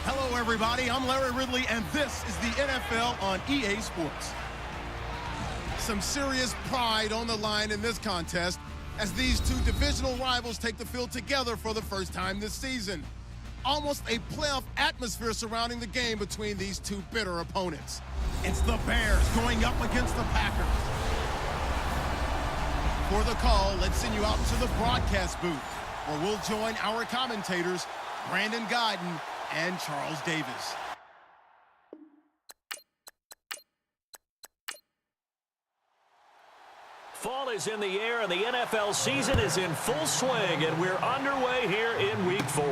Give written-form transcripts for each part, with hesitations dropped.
Hello, everybody. I'm Larry Ridley, and this is the NFL on EA Sports. Some serious pride on the line in this contest as these two divisional rivals take the field together for the first time this season. Almost a playoff atmosphere surrounding the game between these two bitter opponents. It's the Bears going up against the Packers. For the call, let's send you out to the broadcast booth, where we'll join our commentators, Brandon Godden and Charles Davis. Fall is in the air, and the NFL season is in full swing, and we're underway here in Week 4.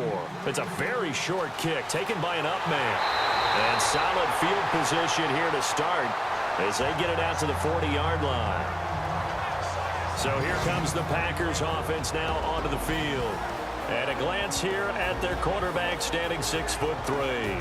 It's a very short kick taken by an up man. And solid field position here to start as they get it out to the 40-yard line. So here comes the Packers offense now onto the field. And a glance here at their quarterback, standing 6'3".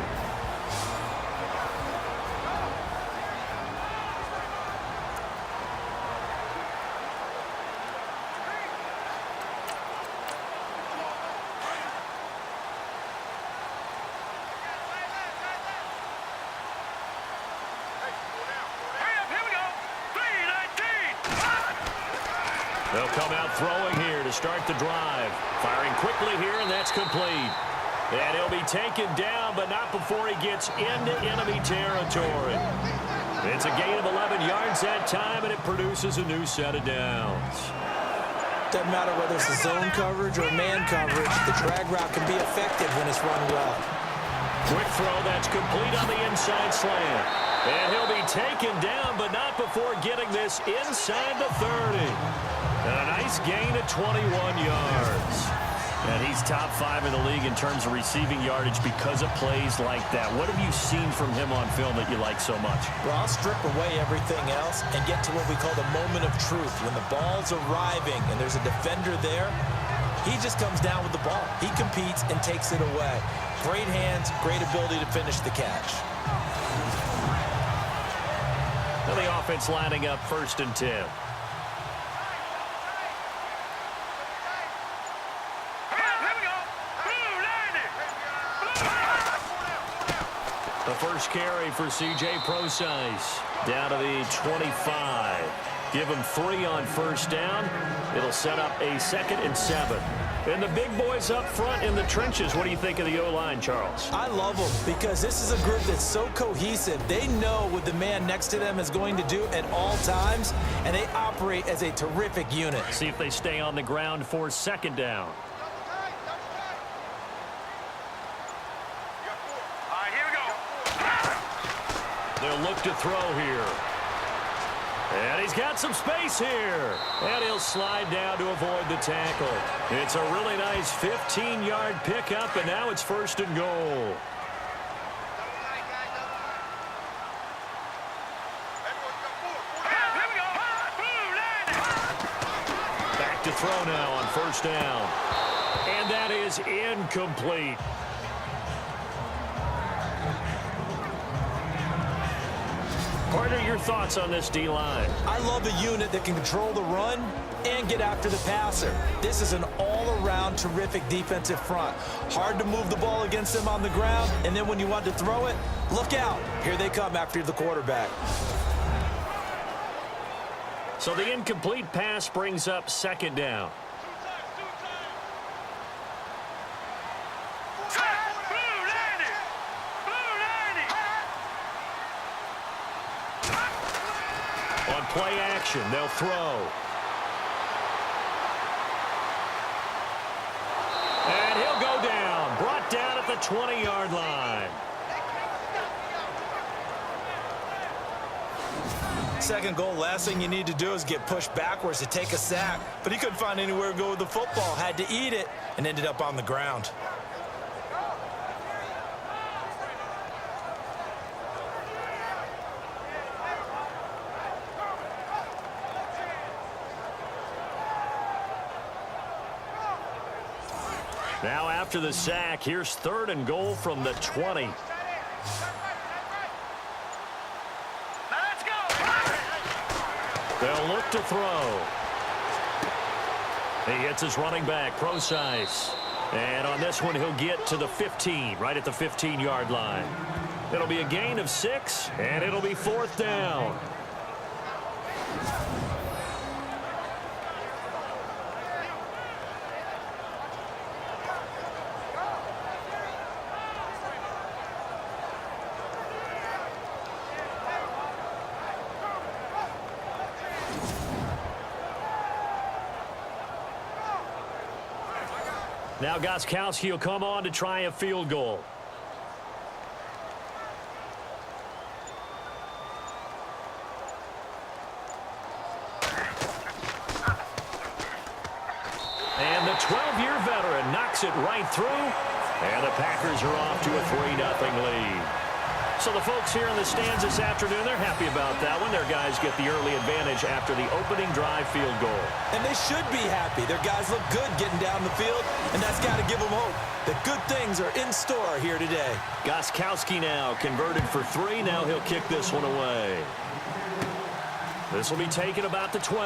They'll come out throwing here to start the drive. Firing quickly here, and that's complete. And he'll be taken down, but not before he gets into enemy territory. It's a gain of 11 yards that time, and it produces a new set of downs. Doesn't matter whether it's a zone coverage or man coverage, the drag route can be effective when it's run well. Quick throw that's complete on the inside slant. And he'll be taken down, but not before getting this inside the 30. And a nice gain of 21 yards. And he's top 5 in the league in terms of receiving yardage because of plays like that. What have you seen from him on film that you like so much? Well, I'll strip away everything else and get to what we call the moment of truth. When the ball's arriving and there's a defender there, he just comes down with the ball. He competes and takes it away. Great hands, great ability to finish the catch. Now the offense lining up 1st and 10. The first carry for C.J. Procise down to the 25. Give him 3 on 1st down. It'll set up a 2nd and 7. And the big boys up front in the trenches. What do you think of the O-line, Charles? I love them because this is a group that's so cohesive. They know what the man next to them is going to do at all times, and they operate as a terrific unit. See if they stay on the ground for 2nd down. They'll look to throw here. And he's got some space here. And he'll slide down to avoid the tackle. It's a really nice 15-yard pickup, and now it's 1st and goal. Back to throw now on 1st down. And that is incomplete. Partner, your thoughts on this D-line? I love a unit that can control the run and get after the passer. This is an all-around terrific defensive front. Hard to move the ball against them on the ground, and then when you want to throw it, look out. Here they come after the quarterback. So the incomplete pass brings up 2nd down. On play action, they'll throw. And he'll go down. Brought down at the 20-yard line. 2nd goal, last thing you need to do is get pushed backwards to take a sack. But he couldn't find anywhere to go with the football. Had to eat it and ended up on the ground. Now after the sack, here's 3rd and goal from the 20. They'll look to throw. He hits his running back, Procise. And on this one, he'll get to the 15, right at the 15-yard line. It'll be a gain of 6, and it'll be 4th down. Now Gostkowski will come on to try a field goal. And the 12-year veteran knocks it right through. And the Packers are off to a 3-0 lead. So the folks here in the stands this afternoon, they're happy about that one. Their guys get the early advantage after the opening drive field goal. And they should be happy. Their guys look good getting down the field, and that's got to give them hope that good things are in store here today. Gostkowski now converted for 3. Now he'll kick this one away. This will be taken about the 12.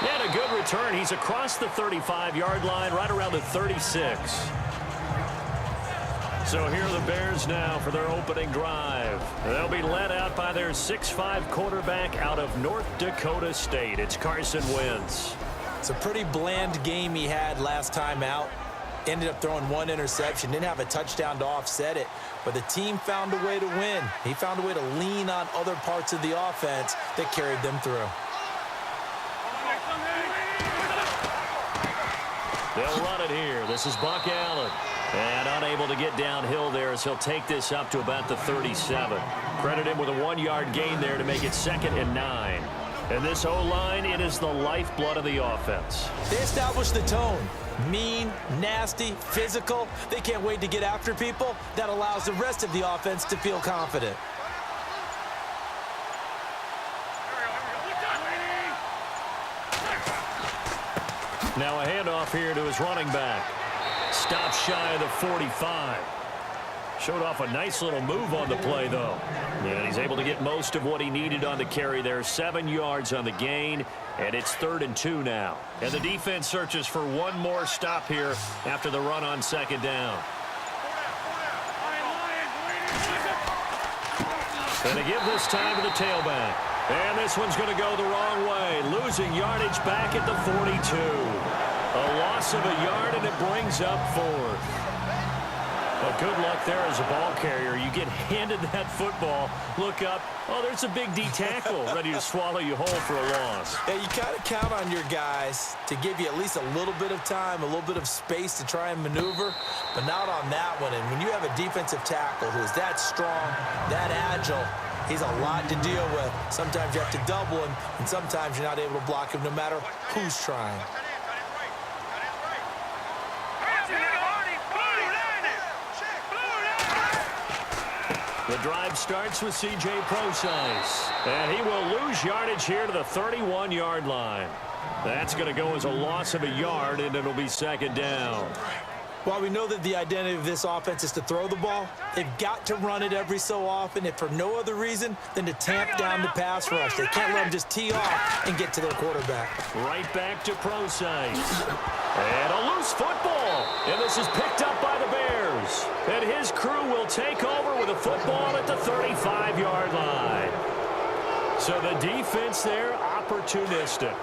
And a good return. He's across the 35-yard line, right around the 36. So here are the Bears now for their opening drive. They'll be led out by their 6'5" quarterback out of North Dakota State. It's Carson Wentz. It's a pretty bland game he had last time out. Ended up throwing 1 interception. Didn't have a touchdown to offset it. But the team found a way to win. He found a way to lean on other parts of the offense that carried them through. They'll run it here. This is Buck Allen. And unable to get downhill there as he'll take this up to about the 37. Credit him with a 1-yard gain there to make it 2nd and 9. And this O-line, it is the lifeblood of the offense. They established the tone. Mean, nasty, physical. They can't wait to get after people. That allows the rest of the offense to feel confident. Now a handoff here to his running back. Stopped shy of the 45. Showed off a nice little move on the play, though. And he's able to get most of what he needed on the carry there. 7 yards on the gain, and it's 3rd and 2 now. And the defense searches for one more stop here after the run on 2nd down. And they give this time to the tailback. And this one's going to go the wrong way. Losing yardage back at the 42. A loss of a yard, and it brings up 4th. Well, good luck there as a ball carrier. You get handed that football, look up, oh, there's a big D tackle ready to swallow you whole for a loss. Yeah, you kind of count on your guys to give you at least a little bit of time, a little bit of space to try and maneuver, but not on that one. And when you have a defensive tackle who is that strong, that agile, he's a lot to deal with. Sometimes you have to double him, and sometimes you're not able to block him no matter who's trying. The drive starts with C.J. Prosise, and he will lose yardage here to the 31-yard line. That's going to go as a loss of a yard, and it'll be 2nd down. While we know that the identity of this offense is to throw the ball, they've got to run it every so often, if for no other reason than to tamp down the pass rush. They can't let them just tee off and get to their quarterback. Right back to Prosise. And a loose football. And this is picked up by the Bears. And his crew will take over with a football at the 35-yard line. So the defense there, opportunistic.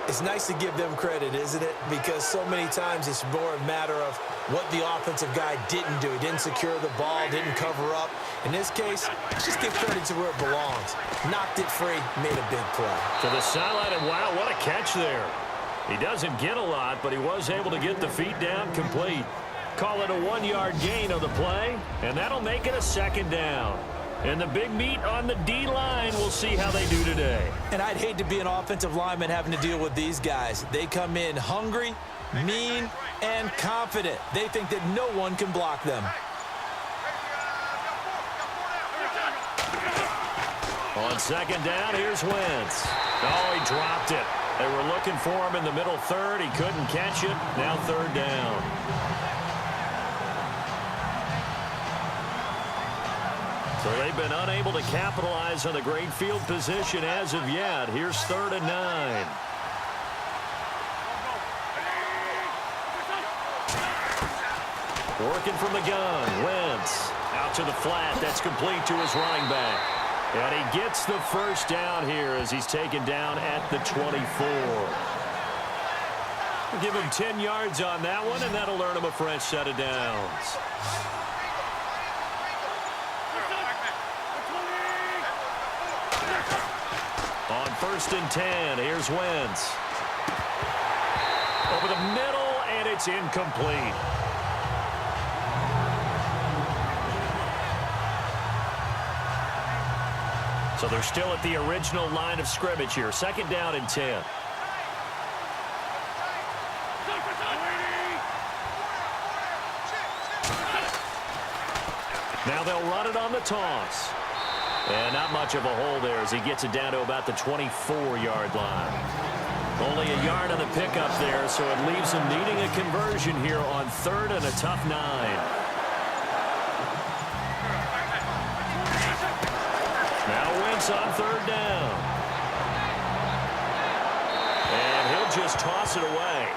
It's nice to give them credit, isn't it? Because so many times it's more a matter of what the offensive guy didn't do. He didn't secure the ball, didn't cover up. In this case, let's just give credit to where it belongs. Knocked it free, made a big play. To the sideline, and wow, what a catch there. He doesn't get a lot, but he was able to get the feet down complete. Call it a 1-yard gain of the play, and that'll make it a 2nd down. And the big meat on the D-line, we'll see how they do today. And I'd hate to be an offensive lineman having to deal with these guys. They come in hungry, mean, and confident. They think that no one can block them. On 2nd down, here's Wentz. Oh, he dropped it. They were looking for him in the middle 3rd. He couldn't catch it. Now 3rd down. So they've been unable to capitalize on the great field position as of yet. Here's 3rd and 9. Working from the gun. Wentz out to the flat. That's complete to his running back. And he gets the first down here as he's taken down at the 24. We'll give him 10 yards on that one, and that'll earn him a fresh set of downs. On 1st and 10, here's Wentz. Over the middle, and it's incomplete. So they're still at the original line of scrimmage here. 2nd down and 10. Now they'll run it on the toss. And not much of a hole there as he gets it down to about the 24-yard line. Only a yard on the pickup there, so it leaves him needing a conversion here on 3rd and a tough 9. Now Wentz on 3rd down. And he'll just toss it away.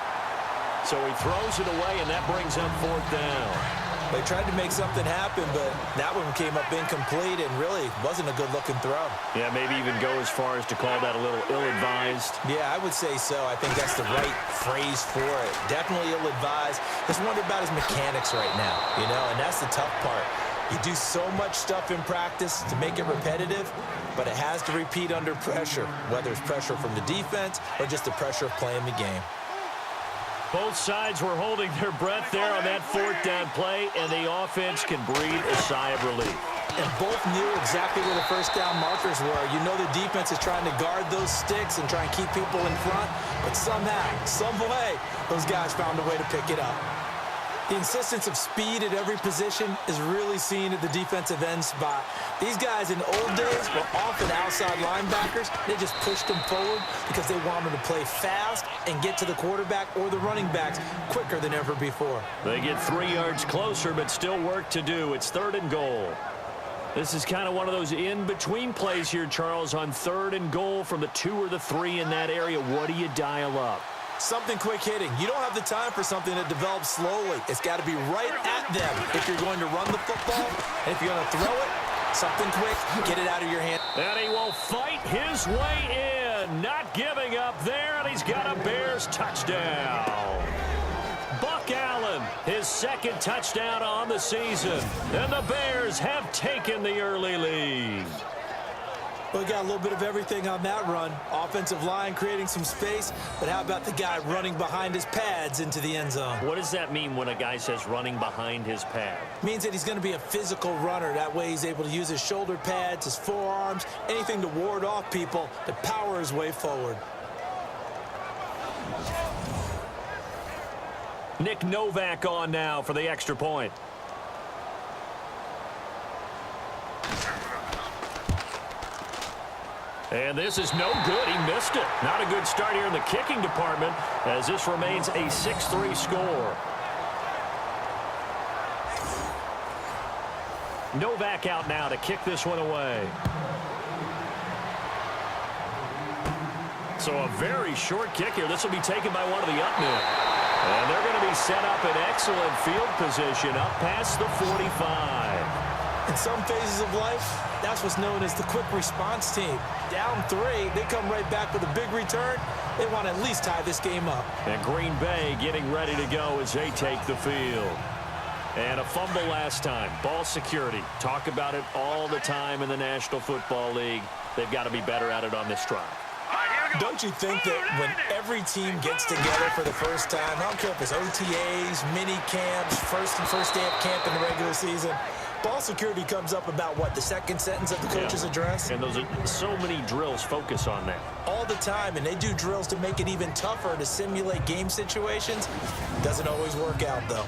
So he throws it away, and that brings up 4th down. They tried to make something happen, but that one came up incomplete and really wasn't a good-looking throw. Yeah, maybe even go as far as to call that a little ill-advised. Yeah, I would say so. I think that's the right phrase for it. Definitely ill-advised. Just wonder about his mechanics right now, and that's the tough part. You do so much stuff in practice to make it repetitive, but it has to repeat under pressure, whether it's pressure from the defense or just the pressure of playing the game. Both sides were holding their breath there on that 4th down play, and the offense can breathe a sigh of relief. And both knew exactly where the 1st down markers were. The defense is trying to guard those sticks and try and keep people in front, but somehow, some way, those guys found a way to pick it up. The insistence of speed at every position is really seen at the defensive end spot. These guys in old days were often outside linebackers. They just pushed them forward because they wanted to play fast and get to the quarterback or the running backs quicker than ever before. They get 3 yards closer, but still work to do. It's 3rd and goal. This is kind of one of those in-between plays here, Charles, on 3rd and goal from the 2 or the 3 in that area. What do you dial up? Something quick hitting. You don't have the time for something that develops slowly. It's got to be right at them if you're going to run the football. And if you're going to throw it, something quick, get it out of your hand. And he will fight his way in, not giving up there, and he's got a Bears touchdown. Buck Allen, his 2nd touchdown on the season. And the Bears have taken the early lead. We got a little bit of everything on that run. Offensive line creating some space, but how about the guy running behind his pads into the end zone? What does that mean when a guy says running behind his pad? Means that he's going to be a physical runner. That way he's able to use his shoulder pads, his forearms, anything to ward off people to power his way forward. Nick Novak on now for the extra point. And this is no good. He missed it. Not a good start here in the kicking department as this remains a 6-3 score. Novak out now to kick this one away. So a very short kick here. This will be taken by one of the up men. And they're going to be set up in excellent field position up past the 45. In some phases of life, that's what's known as the quick response team. Down 3, they come right back with a big return. They want to at least tie this game up. And Green Bay getting ready to go as they take the field. And a fumble last time. Ball security. Talk about it all the time in the National Football League. They've got to be better at it on this drive. Don't you think that when every team gets together for the first time, I don't care if it's OTAs, mini camps, first day of camp in the regular season, ball security comes up about, what, the 2nd sentence of the coach's address? And those are so many drills focus on that. All the time, and they do drills to make it even tougher to simulate game situations. Doesn't always work out, though.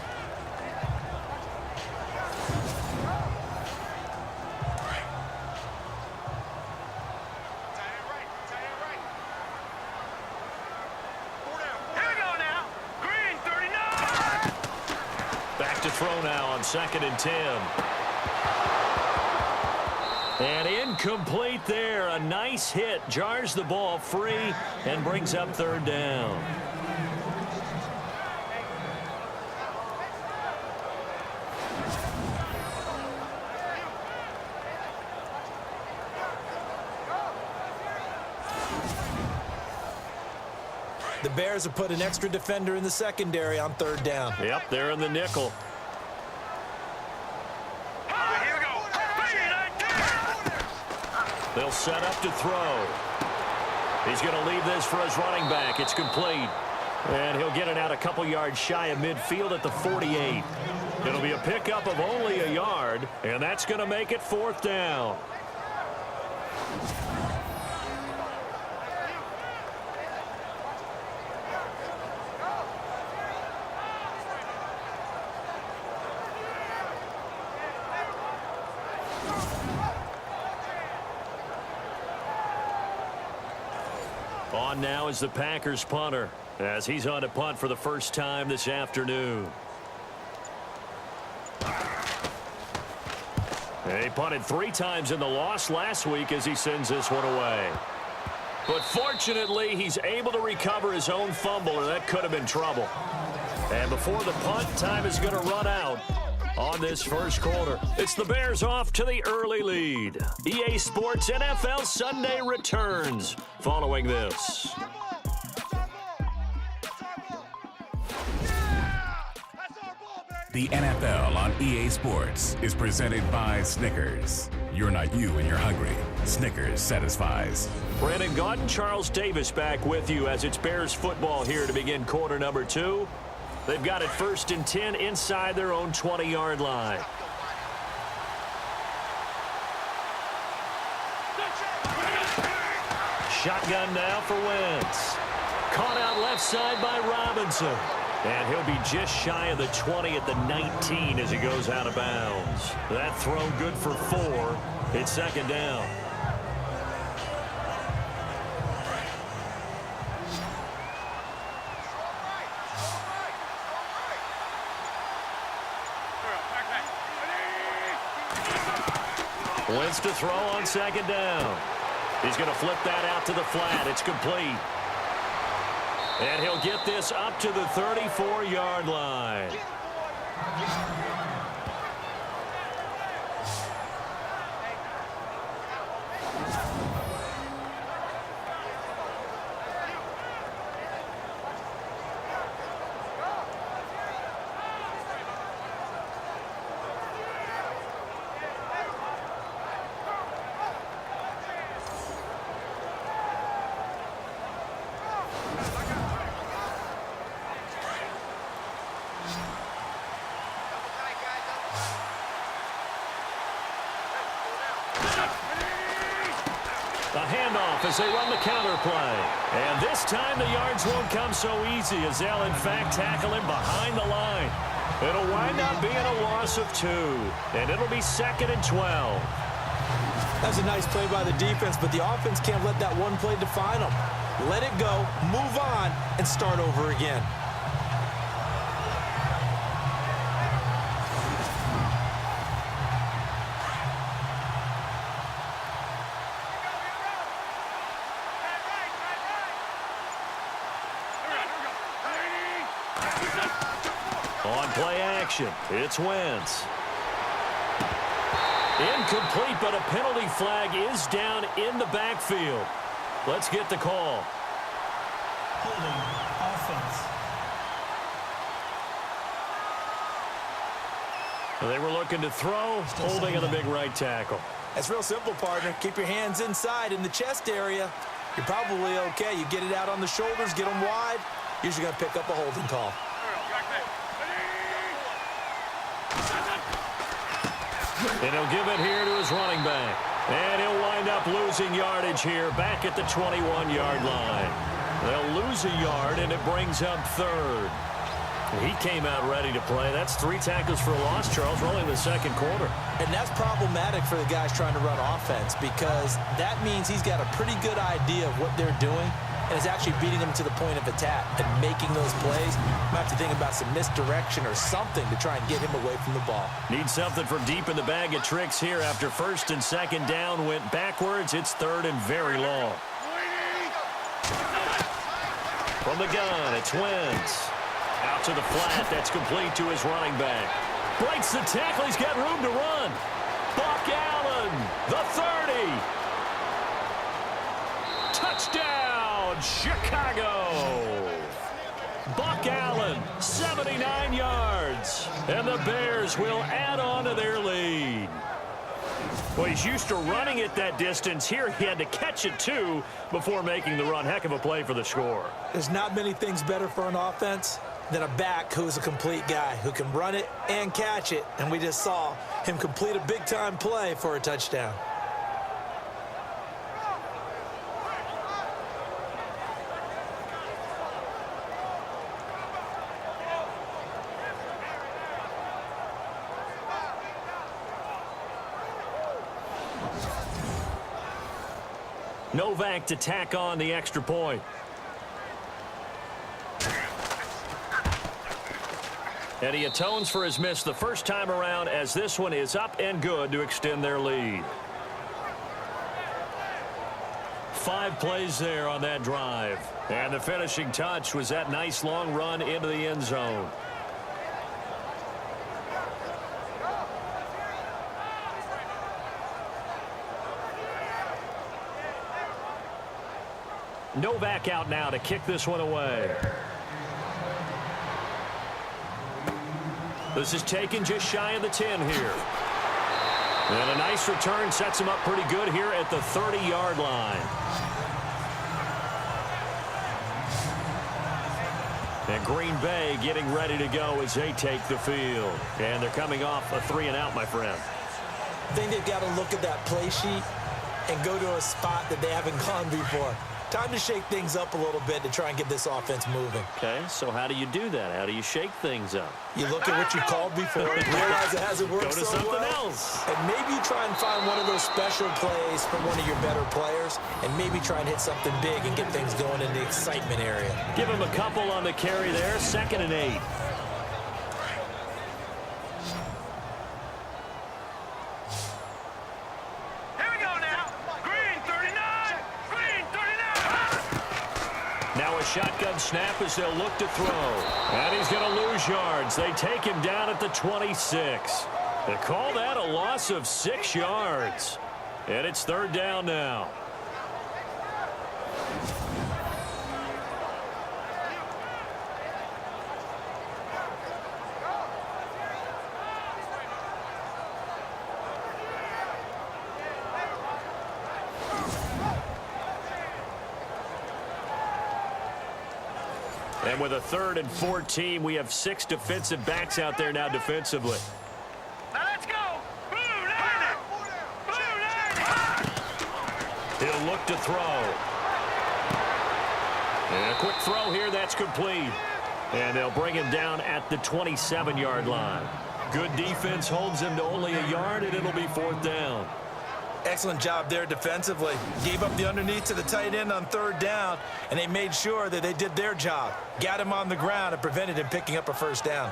Throw now on 2nd and 10. And incomplete there. A nice hit. Jars the ball free and brings up 3rd down. The Bears have put an extra defender in the secondary on 3rd down. Yep, they're in the nickel. They'll set up to throw. He's going to leave this for his running back. It's complete. And he'll get it out a couple yards shy of midfield at the 48. It'll be a pickup of only a yard, and that's going to make it 4th down. On now is the Packers punter, as he's on to punt for the first time this afternoon. He punted 3 times in the loss last week as he sends this one away. But fortunately, he's able to recover his own fumble, or that could have been trouble. And before the punt, time is going to run out on this first quarter. It's the Bears off to the early lead. EA Sports NFL Sunday returns following this. The NFL on EA Sports is presented by Snickers. You're not you when you're hungry. Snickers satisfies. Brandon Gaudin, Charles Davis back with you as it's Bears football here to begin quarter number 2. They've got it 1st and 10 inside their own 20-yard line. Shotgun now for Wentz. Caught out left side by Robinson. And he'll be just shy of the 20 at the 19 as he goes out of bounds. That throw good for 4. It's 2nd down. Wentz to throw on 2nd down. He's going to flip that out to the flat. It's complete. And he'll get this up to the 34-yard line. The handoff as they run the counter play. And this time the yards won't come so easy as they'll in fact tackle him behind the line. It'll wind up being a loss of 2. And it'll be 2nd and 12. That's a nice play by the defense, but the offense can't let that one play define them. Let it go, move on, and start over again. On play action, it's Wentz. Incomplete, but a penalty flag is down in the backfield. Let's get the call. Holding offense. They were looking to throw, holding on the big right tackle. That's real simple, partner. Keep your hands inside in the chest area. You're probably okay. You get it out on the shoulders, get them wide. Usually going to pick up a holding call. And he'll give it here to his running back. And he'll wind up losing yardage here back at the 21-yard line. They'll lose a yard, and it brings up 3rd. He came out ready to play. That's 3 tackles for a loss, Charles, rolling the 2nd quarter. And that's problematic for the guys trying to run offense because that means he's got a pretty good idea of what they're doing and is actually beating them to the point of attack and making those plays. Might have to think about some misdirection or something to try and get him away from the ball. Need something from deep in the bag of tricks here after 1st and 2nd down went backwards. It's 3rd and very long. From the gun, it's Wentz. Out to the flat. That's complete to his running back. Breaks the tackle. He's got room to run. Buck Allen, the 30. Touchdown, Chicago. Buck Allen, 79 yards. And the Bears will add on to their lead. Well, he's used to running it that distance. Here he had to catch it, too, before making the run. Heck of a play for the score. There's not many things better for an offense than a back who's a complete guy, who can run it and catch it. And we just saw him complete a big-time play for a touchdown. Novak to tack on the extra point. And he atones for his miss the first time around, as this one is up and good to extend their lead. 5 plays there on that drive. And the finishing touch was that nice long run into the end zone. Novak out now to kick this one away. This is taken just shy of the 10 here. And a nice return sets him up pretty good here at the 30-yard line. And Green Bay getting ready to go as they take the field. And they're coming off a 3-and-out, my friend. I think they've got to look at that play sheet and go to a spot that they haven't gone before. Time to shake things up a little bit to try and get this offense moving. Okay, so how do you do that? How do you shake things up? You look at what you called before, realize it hasn't worked so well. Go to something else. And maybe you try and find one of those special plays from one of your better players, and maybe try and hit something big and get things going in the excitement area. Give him a couple on the carry there, 2nd and 8. Shotgun snap as they'll look to throw. And he's going to lose yards. They take him down at the 26. They call that a loss of 6 yards. And it's 3rd down now. And with a 3rd and 14, we have 6 defensive backs out there now defensively. Now let's go. Blue Niner. Blue Niner. He'll look to throw. And a quick throw here, that's complete. And they'll bring him down at the 27-yard line. Good defense holds him to only a yard, and it'll be 4th down. Excellent job there defensively. Gave up the underneath to the tight end on 3rd down, and they made sure that they did their job. Got him on the ground and prevented him picking up a 1st down.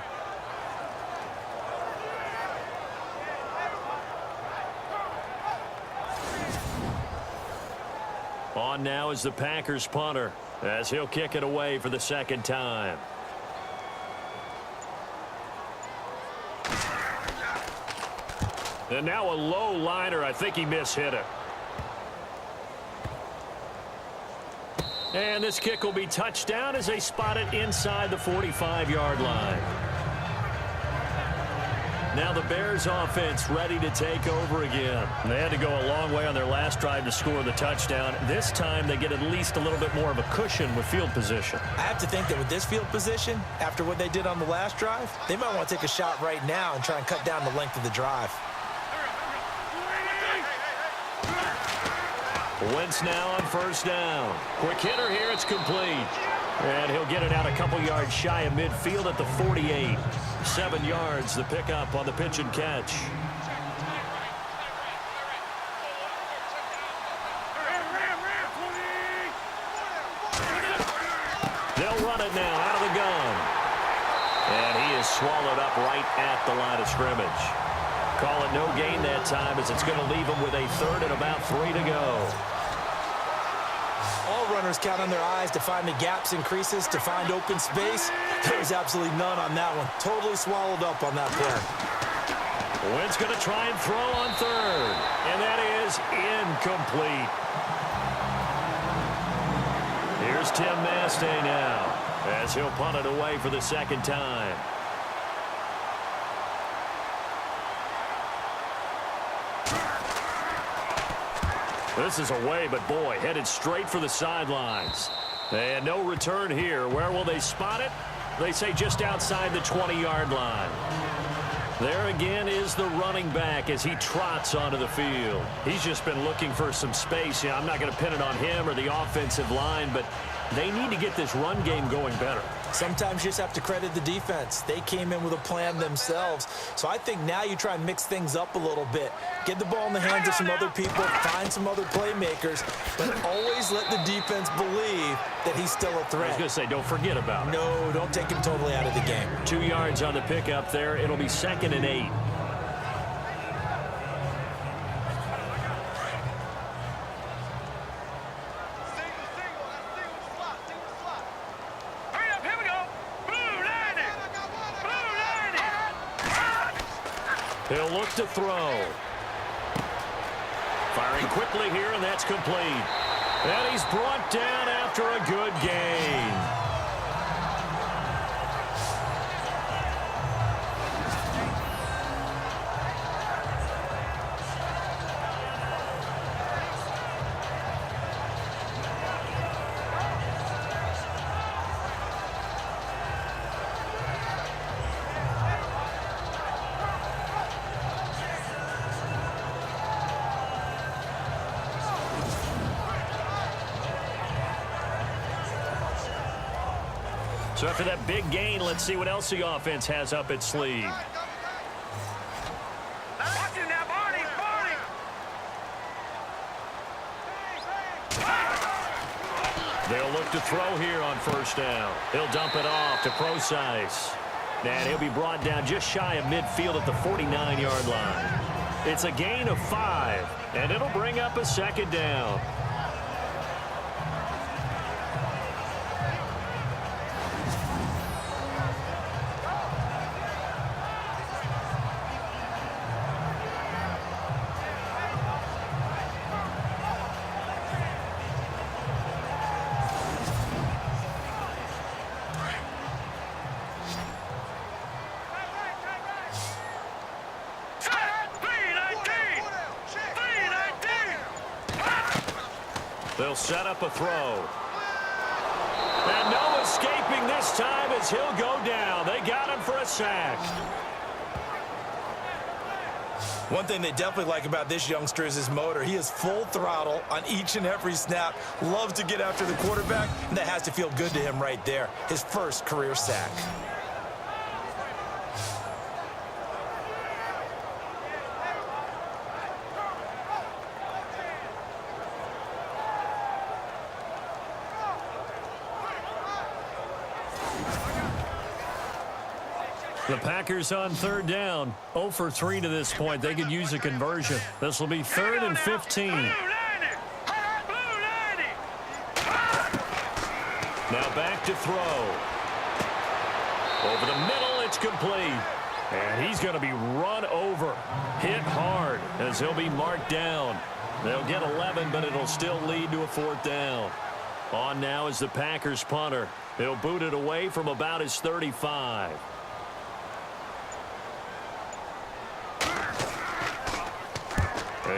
On now is the Packers punter, as he'll kick it away for the 2nd time. And now a low liner. I think he mishit it. And this kick will be touchdown as they spot it inside the 45-yard line. Now the Bears offense ready to take over again. They had to go a long way on their last drive to score the touchdown. This time they get at least a little bit more of a cushion with field position. I have to think that with this field position, after what they did on the last drive, they might want to take a shot right now and try and cut down the length of the drive. Wentz now on 1st down. Quick hitter here, it's complete. And he'll get it out a couple yards shy of midfield at the 48. 7 yards, the pickup on the pitch and catch. They'll run it now out of the gun. And he is swallowed up right at the line of scrimmage. Call it no gain that time, as it's going to leave him with a 3rd and about 3 to go. All runners count on their eyes to find the gaps and creases, to find open space. There's absolutely none on that one. Totally swallowed up on that play. Wentz going to try and throw on 3rd. And that is incomplete. Here's Tim Mastay now. as he'll punt it away for the second time. This is away, but boy, headed straight for the sidelines. And no return here. Where will they spot it? They say just outside the 20-yard line. There again is the running back as he trots onto the field. He's just been looking for some space. Yeah, I'm not going to pin it on him or the offensive line, but they need to get this run game going better. Sometimes you just have to credit the defense. They came in with a plan themselves. So I think now you try and mix things up a little bit. Get the ball in the hands of some other people, find some other playmakers, but always let the defense believe that he's still a threat. I was going to say, don't forget about it. No, don't take him totally out of the game. 2 yards on the pickup there. It'll be 2nd and 8. He'll look to throw. Firing quickly here, and that's complete. And he's brought down after a good gain. So after that big gain, let's see what else the offense has up its sleeve. Watch him now, Barney! They'll look to throw here on first down. He'll dump it off to Procise. And he'll be brought down just shy of midfield at the 49-yard line. It's a gain of 5, and it'll bring up a 2nd down. They'll set up a throw. And no escaping this time as he'll go down. They got him for a sack. One thing they definitely like about this youngster is his motor. He is full throttle on each and every snap. Loves to get after the quarterback, and that has to feel good to him right there. His first career sack. The Packers on 3rd down. 0 for 3 to this point. They could use a conversion. This will be 3rd and 15. Now back to throw. Over the middle, it's complete. And he's going to be run over. Hit hard as he'll be marked down. They'll get 11, but it'll still lead to a 4th down. On now is the Packers punter. He'll boot it away from about his 35.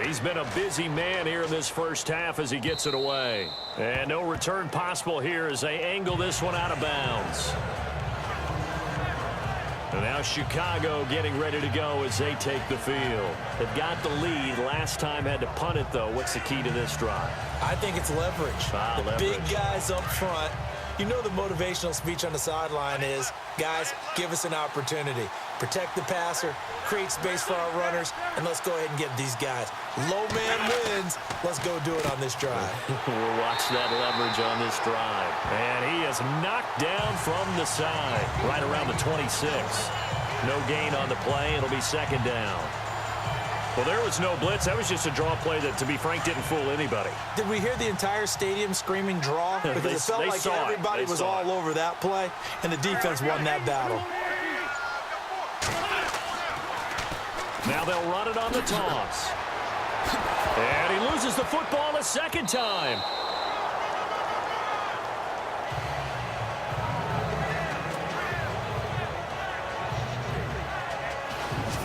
He's been a busy man here in this first half as he gets it away. And no return possible here as they angle this one out of bounds. And now Chicago getting ready to go as they take the field. They've got the lead. Last time had to punt it, though. What's the key to this drive? I think it's leverage. Leverage. Big guys up front. You know the motivational speech on the sideline is, guys, give us an opportunity. Protect the passer, create space for our runners, and let's go ahead and get these guys. Low man wins. Let's go do it on this drive. We'll watch that leverage on this drive. And he is knocked down from the side, right around the 26. No gain on the play. It'll be 2nd down. Well, there was no blitz. That was just a draw play that, to be frank, didn't fool anybody. Did we hear the entire stadium screaming draw? Because it felt like everybody was all over that play, and the defense won that battle. Now they'll run it on the toss. And he loses the football a 2nd time.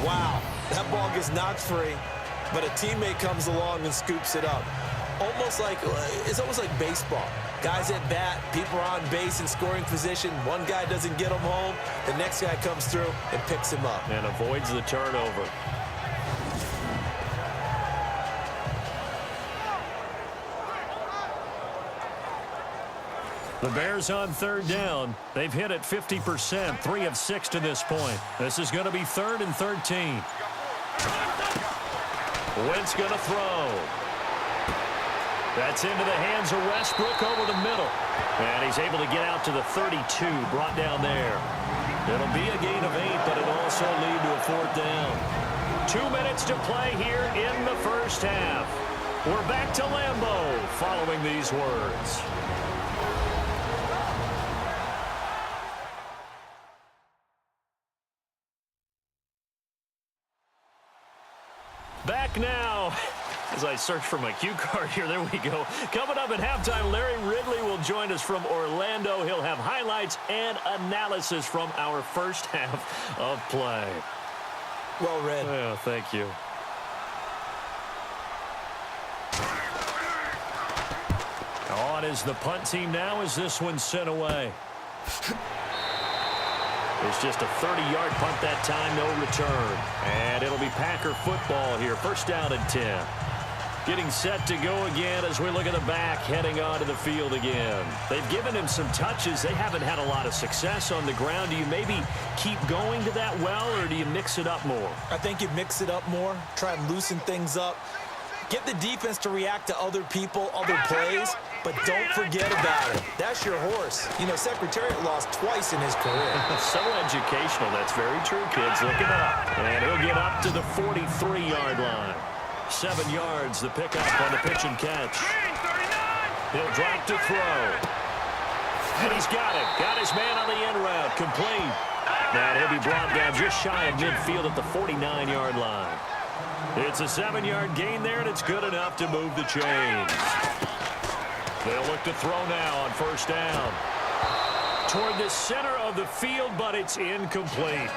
Wow, that ball gets knocked free, but a teammate comes along and scoops it up. It's almost like baseball. Guys at bat, people are on base in scoring position. One guy doesn't get him home. The next guy comes through and picks him up. And avoids the turnover. The Bears on third down. They've hit it 50%, 3 of 6 to this point. This is going to be 3rd and 13. Wentz going to throw. That's into the hands of Westbrook over the middle. And he's able to get out to the 32, brought down there. It'll be a gain of 8, but it'll also lead to a 4th down. 2 minutes to play here in the first half. We're back to Lambeau following these words. Back now. As I search for my cue card here, there we go. Coming up at halftime, Larry Ridley will join us from Orlando. He'll have highlights and analysis from our first half of play. Well read. Oh, thank you. On is the punt team now as this one's sent away. It's just a 30-yard punt that time, no return. And it'll be Packer football here. First down and 10. Getting set to go again as we look at the back, heading onto the field again. They've given him some touches. They haven't had a lot of success on the ground. Do you maybe keep going to that well, or do you mix it up more? I think you mix it up more, try and loosen things up. Get the defense to react to other people, other plays, but don't forget about it. That's your horse. You know, Secretariat lost twice in his career. So educational. That's very true, kids. Look it up. And he'll get up to the 43-yard line. 7 yards, the pickup on the pitch and catch. He'll drop to throw. And he's got it. Got his man on the end route. Complete. That he'll be brought down just shy of midfield at the 49-yard line. It's a 7-yard gain there, and it's good enough to move the chains. They'll look to throw now on first down. Toward the center of the field, but it's incomplete.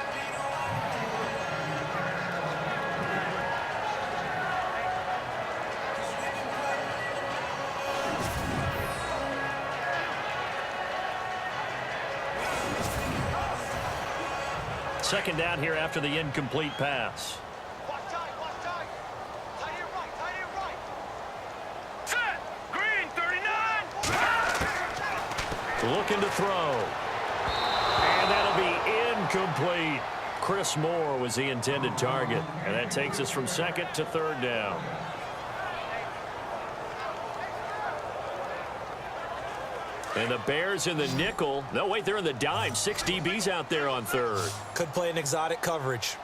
Second down here after the incomplete pass. Watch tight, watch tight. Tight end right, tight end right. Set! Green, 39! Looking to throw. And that'll be incomplete. Chris Moore was the intended target. And that takes us from second to third down. And the Bears in the nickel. No, wait, they're in the dime. 6 DBs out there on third. Could play an exotic coverage.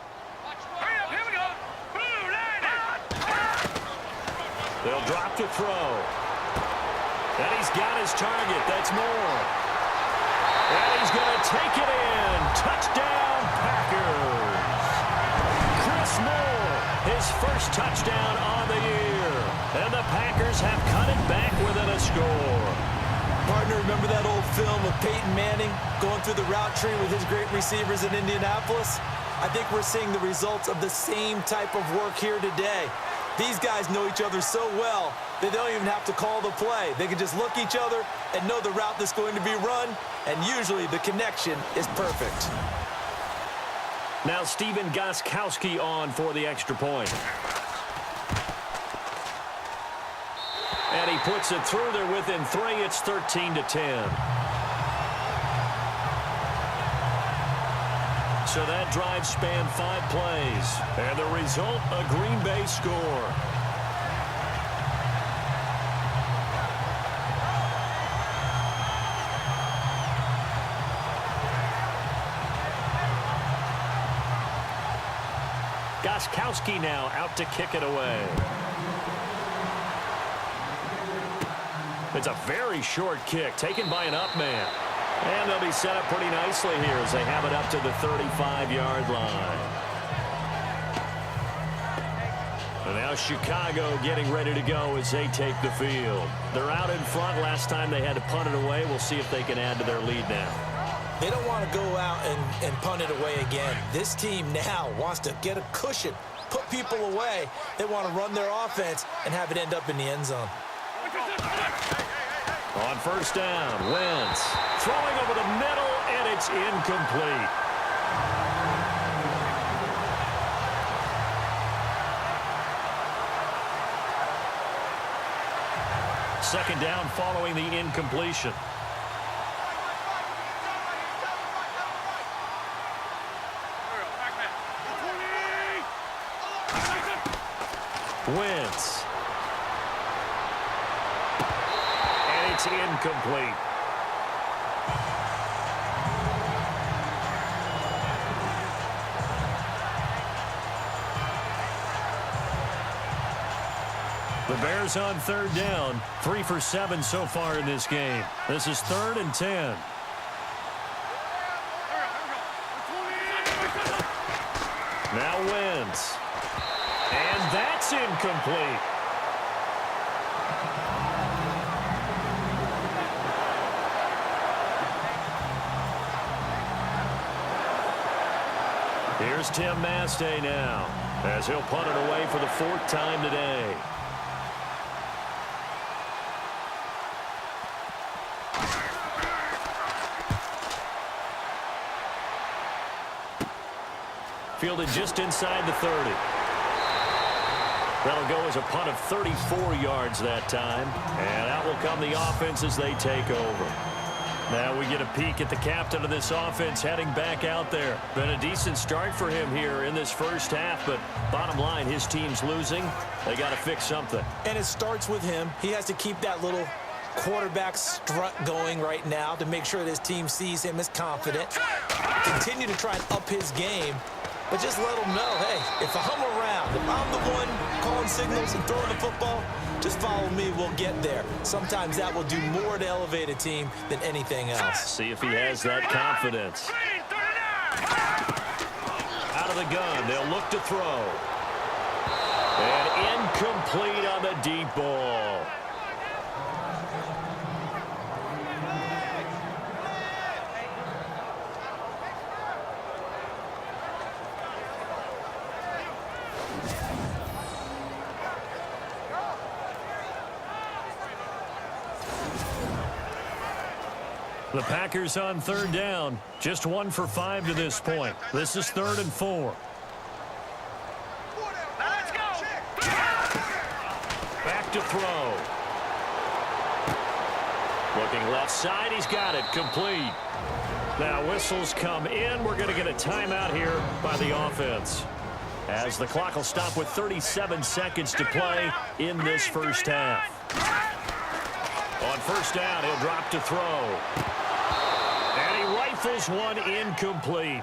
Hurry up, here we go. Blue line. They'll drop to throw. And he's got his target. That's Moore. And he's going to take it in. Touchdown, Packers. Chris Moore, his first touchdown on the year. And the Packers have cut it back within a score. Partner, remember that old film of Peyton Manning going through the route tree with his great receivers in Indianapolis? I think we're seeing the results of the same type of work here today. These guys know each other so well that they don't even have to call the play. They can just look each other and know the route that's going to be run, and usually the connection is perfect. Now Stephen Gostkowski on for the extra point. And he puts it through there within 3. It's 13-10. So that drive spanned 5 plays. And the result, a Green Bay score. Gostkowski now out to kick it away. It's a very short kick taken by an up man. And they'll be set up pretty nicely here as they have it up to the 35-yard line. And now Chicago getting ready to go as they take the field. They're out in front. Last time they had to punt it away. We'll see if they can add to their lead now. They don't want to go out and punt it away again. This team now wants to get a cushion, put people away. They want to run their offense and have it end up in the end zone. On first down, Wentz throwing over the middle, and it's incomplete. Second down following the incompletion. Wentz. And it's incomplete. The Bears on third down. 3 for 7 so far in this game. This is 3rd and 10. Now Wentz. And that's incomplete. Here's Tim Mastay now, as he'll punt it away for the 4th time today. Fielded just inside the 30. That'll go as a punt of 34 yards that time. And out will come the offense as they take over. Now we get a peek at the captain of this offense heading back out there. Been a decent start for him here in this first half, but bottom line, his team's losing. They got to fix something. And it starts with him. He has to keep that little quarterback strut going right now to make sure that his team sees him as confident. Continue to try and up his game. But just let them know, hey, if I'm around, if I'm the one calling signals and throwing the football, just follow me, we'll get there. Sometimes that will do more to elevate a team than anything else. See if he has that confidence. Out of the gun, they'll look to throw. And incomplete on the deep ball. The Packers on third down. Just 1 for 5 to this point. This is 3rd and 4. Let's go. Back to throw. Looking left side. He's got it. Complete. Now whistles come in. We're going to get a timeout here by the offense, as the clock will stop with 37 seconds to play in this first half. On first down, he'll drop to throw. And he rifles one incomplete.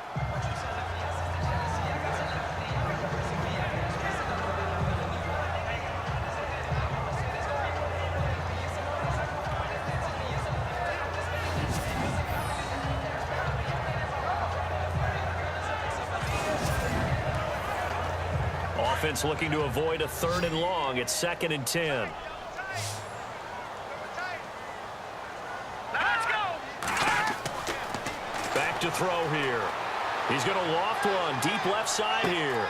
Offense looking to avoid a 3rd and long. It's 2nd and 10. To throw here. He's going to loft one deep left side here.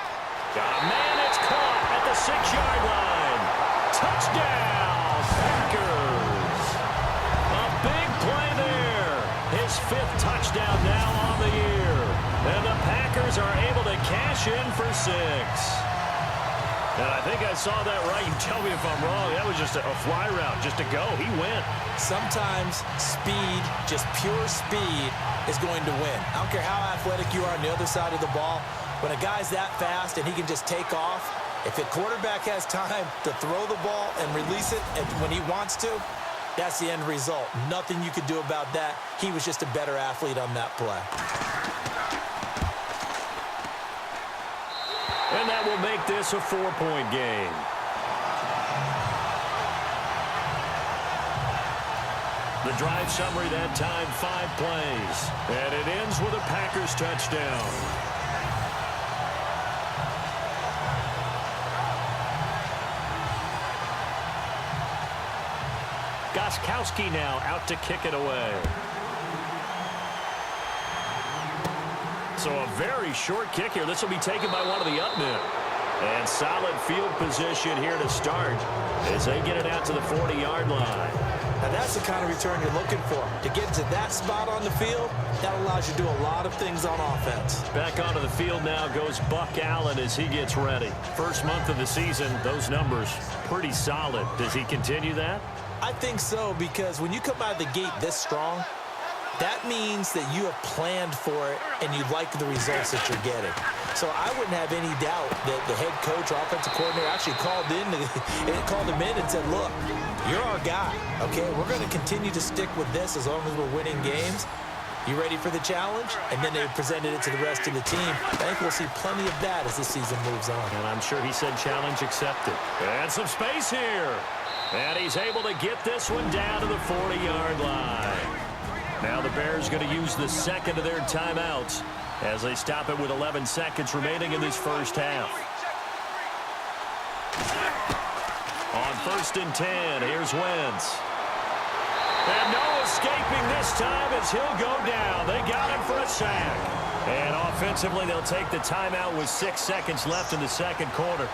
Got a man, it's caught at the 6-yard line. Touchdown, Packers. A big play there. His 5th touchdown now on the year. And the Packers are able to cash in for 6. And I think I saw that right. You tell me if I'm wrong. That was just a fly route, just to go. He went. Sometimes speed, just pure speed, is going to win. I don't care how athletic you are on the other side of the ball. When a guy's that fast and he can just take off, if the quarterback has time to throw the ball and release it when he wants to, that's the end result. Nothing you could do about that. He was just a better athlete on that play. And that will make this a 4-point game. The drive summary that time, 5 plays. And it ends with a Packers touchdown. Gostkowski now out to kick it away. very short kick here. This will be taken by one of the up men. And solid field position here to start as they get it out to the 40-yard line. Now that's the kind of return you're looking for. To get to that spot on the field, that allows you to do a lot of things on offense. Back onto the field now goes Buck Allen as he gets ready. First month of the season, those numbers pretty solid. Does he continue that? I think so, because when you come out of the gate this strong, that means that you have planned for it and you like the results that you're getting. So I wouldn't have any doubt that the head coach or offensive coordinator actually called him in and said, look, you're our guy, okay? We're going to continue to stick with this as long as we're winning games. You ready for the challenge? And then they presented it to the rest of the team. I think we'll see plenty of that as the season moves on. And I'm sure he said challenge accepted. And some space here. And he's able to get this one down to the 40-yard line. Now the Bears going to use the second of their timeouts as they stop it with 11 seconds remaining in this first half. On 1st and 10, here's Wentz. And no escaping this time as he'll go down. They got him for a sack. And offensively, they'll take the timeout with 6 seconds left in the second quarter.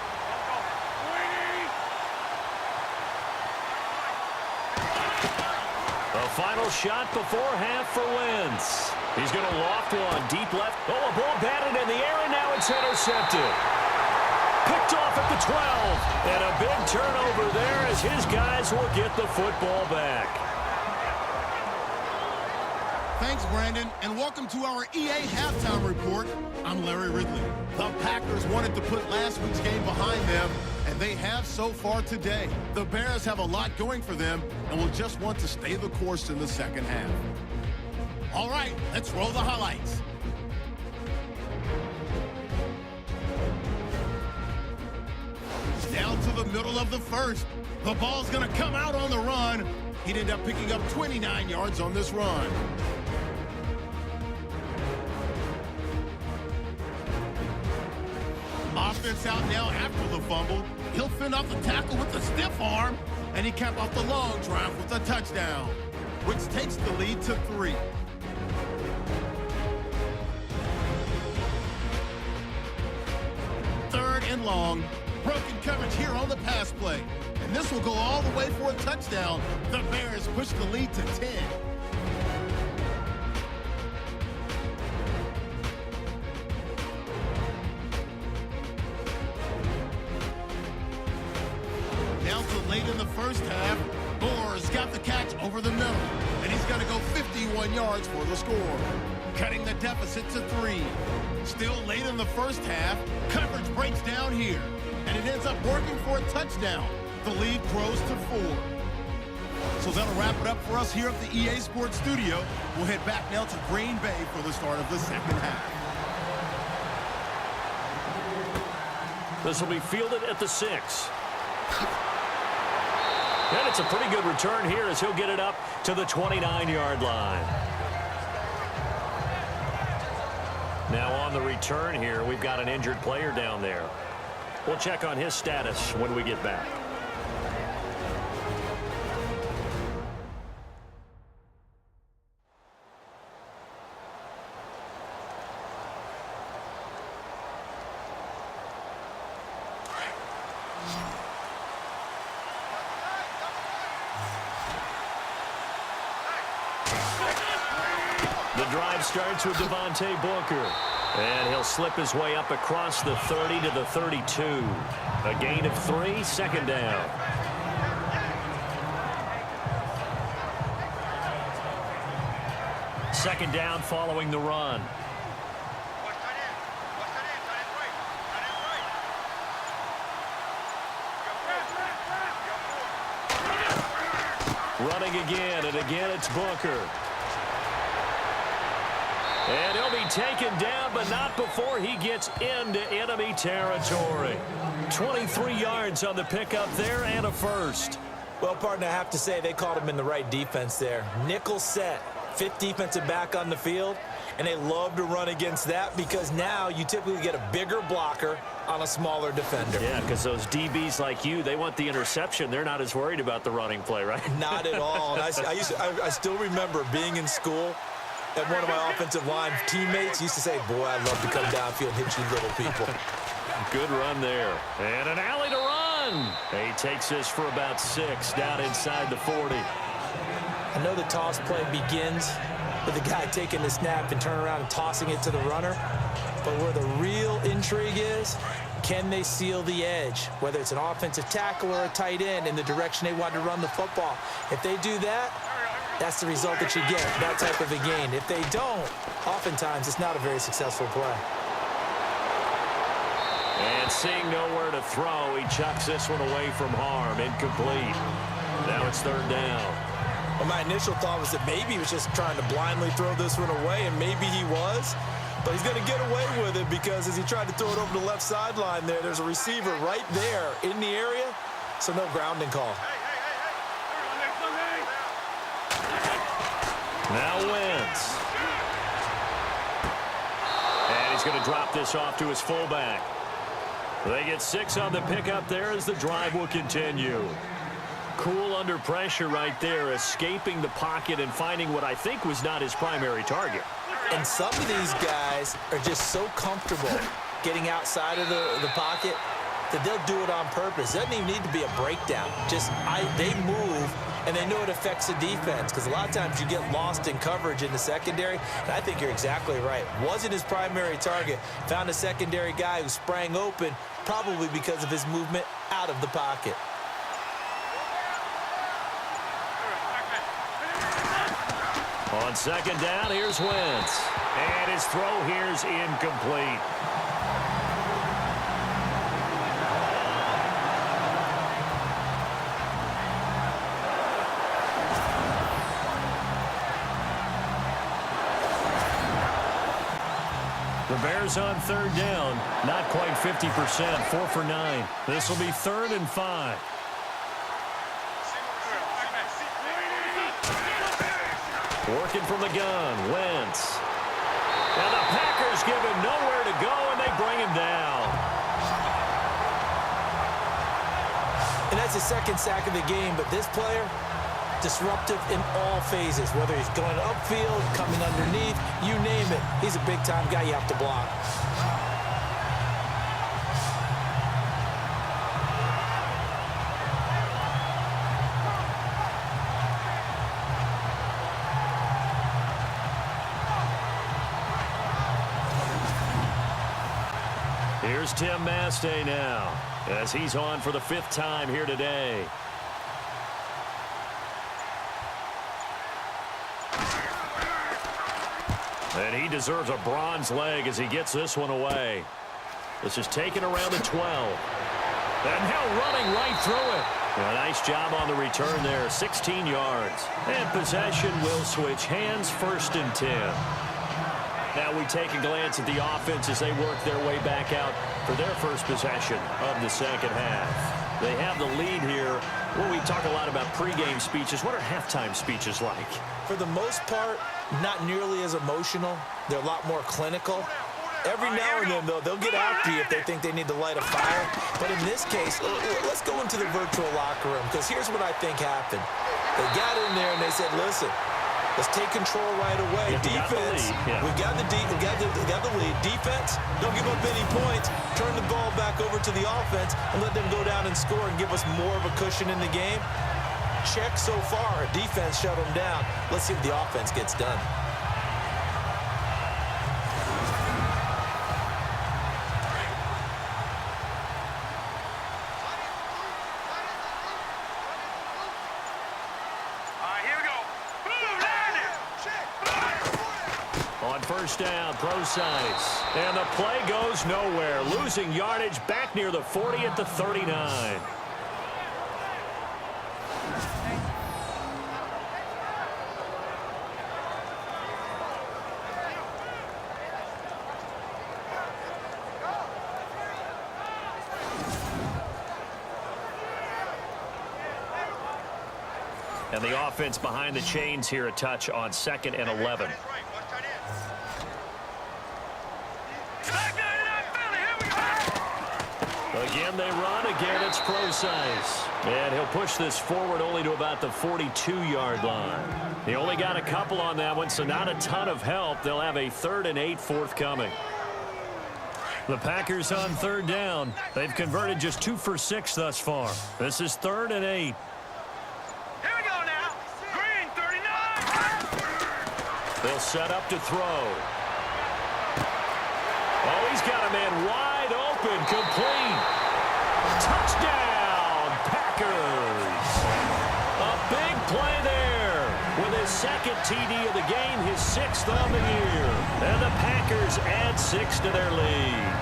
A final shot before half for Wentz. He's going to loft one deep left. Oh, a ball batted in the air, and now it's intercepted. Picked off at the 12. And a big turnover there as his guys will get the football back. Thanks, Brandon, and welcome to our EA Halftime Report. I'm Larry Ridley. The Packers wanted to put last week's game behind them, and they have so far today. The Bears have a lot going for them and will just want to stay the course in the second half. All right, let's roll the highlights. Down to the middle of the first. The ball's going to come out on the run. He'd end up picking up 29 yards on this run. Offense out now after the fumble. He'll fend off the tackle with a stiff arm, and he capped off the long drive with a touchdown, which takes the lead to 3. Third and long. Broken coverage here on the pass play. And this will go all the way for a touchdown. The Bears push the lead to 10. Late in the first half, Moore's got the catch over the middle, and he's going to go 51 yards for the score, cutting the deficit to 3. Still late in the first half, coverage breaks down here, and it ends up working for a touchdown. The lead grows to 4. So that'll wrap it up for us here at the EA Sports Studio. We'll head back now to Green Bay for the start of the second half. This will be fielded at the 6. And it's a pretty good return here as he'll get it up to the 29-yard line. Now on the return here, we've got an injured player down there. We'll check on his status when we get back. Starts with Devontae Booker, and he'll slip his way up across the 30 to the 32. A gain of 3, second down. Second down following the run. Running again, and again it's Booker. And he'll be taken down, but not before he gets into enemy territory. 23 yards on the pickup there and a first. Well, partner, I have to say they called him in the right defense there. Nickel set, 5th defensive back on the field, and they love to run against that because now you typically get a bigger blocker on a smaller defender. Yeah, because those DBs like you, they want the interception. They're not as worried about the running play, right? Not at all. And I still remember being in school, And one of my offensive line teammates used to say, boy, I'd love to come downfield and hit you little people. Good run there. And an alley to run. He takes this for about 6 down inside the 40. I know the toss play begins with the guy taking the snap and turning around and tossing it to the runner. But where the real intrigue is, can they seal the edge, whether it's an offensive tackle or a tight end, in the direction they want to run the football? If they do that, that's the result that you get, that type of a gain. If they don't, oftentimes it's not a very successful play. And seeing nowhere to throw, he chucks this one away from harm. Incomplete. Now it's 3rd down. Well, my initial thought was that maybe he was just trying to blindly throw this one away, and maybe he was. But he's going to get away with it because as he tried to throw it over the left sideline there's a receiver right there in the area, so no grounding call. Now Wentz. And he's going to drop this off to his fullback. They get 6 on the pickup there as the drive will continue. Cool under pressure right there, escaping the pocket and finding what I think was not his primary target. And some of these guys are just so comfortable getting outside of the pocket that they'll do it on purpose. It doesn't even need to be a breakdown. They move, and they know it affects the defense because a lot of times you get lost in coverage in the secondary, and I think you're exactly right. Wasn't his primary target. Found a secondary guy who sprang open, probably because of his movement out of the pocket. On 2nd down, here's Wentz. And his throw here's incomplete. The Bears on 3rd down. Not quite 50%, 4 for 9. This will be 3rd and 5. Working from the gun, Wentz. And the Packers give him nowhere to go, and they bring him down. And that's his 2nd sack of the game, but this player, disruptive in all phases, whether he's going upfield, coming underneath, you name it. He's a big-time guy you have to block. Here's Tim Mastay now, as he's on for the 5th time here today. And he deserves a bronze leg as he gets this one away. This is taken around the 12. And now running right through it. A nice job on the return there, 16 yards. And possession will switch hands, 1st and 10. Now we take a glance at the offense as they work their way back out for their first possession of the 2nd half. They have the lead here. Well, we talk a lot about pregame speeches. What are halftime speeches like? For the most part, not nearly as emotional. They're a lot more clinical. Every now and then, though, they'll get after you if they think they need to light a fire. But in this case, let's go into the virtual locker room, because here's what I think happened. They got in there and they said, listen, let's take control right away. Defense, we got the lead. Defense, don't give up any points. Turn the ball back over to the offense and let them go down and score and give us more of a cushion in the game. Check so far. Defense shut them down. Let's see what the offense gets done. On 1st down, Procise. And the play goes nowhere. Losing yardage back near the 40 at the 39. And the offense behind the chains here, a touch on 2nd and 11. Again they run, again it's Procise. And he'll push this forward only to about the 42-yard line. He only got a couple on that one, so not a ton of help. They'll have a 3rd and 8 forthcoming. The Packers on 3rd down. They've converted just 2 for 6 thus far. This is 3rd and 8. Here we go now. Green, 39. They'll set up to throw. Oh, he's got a man wide open, complete. Touchdown, Packers. A big play there with his 2nd TD of the game, his 6th on the year. And the Packers add 6 to their lead.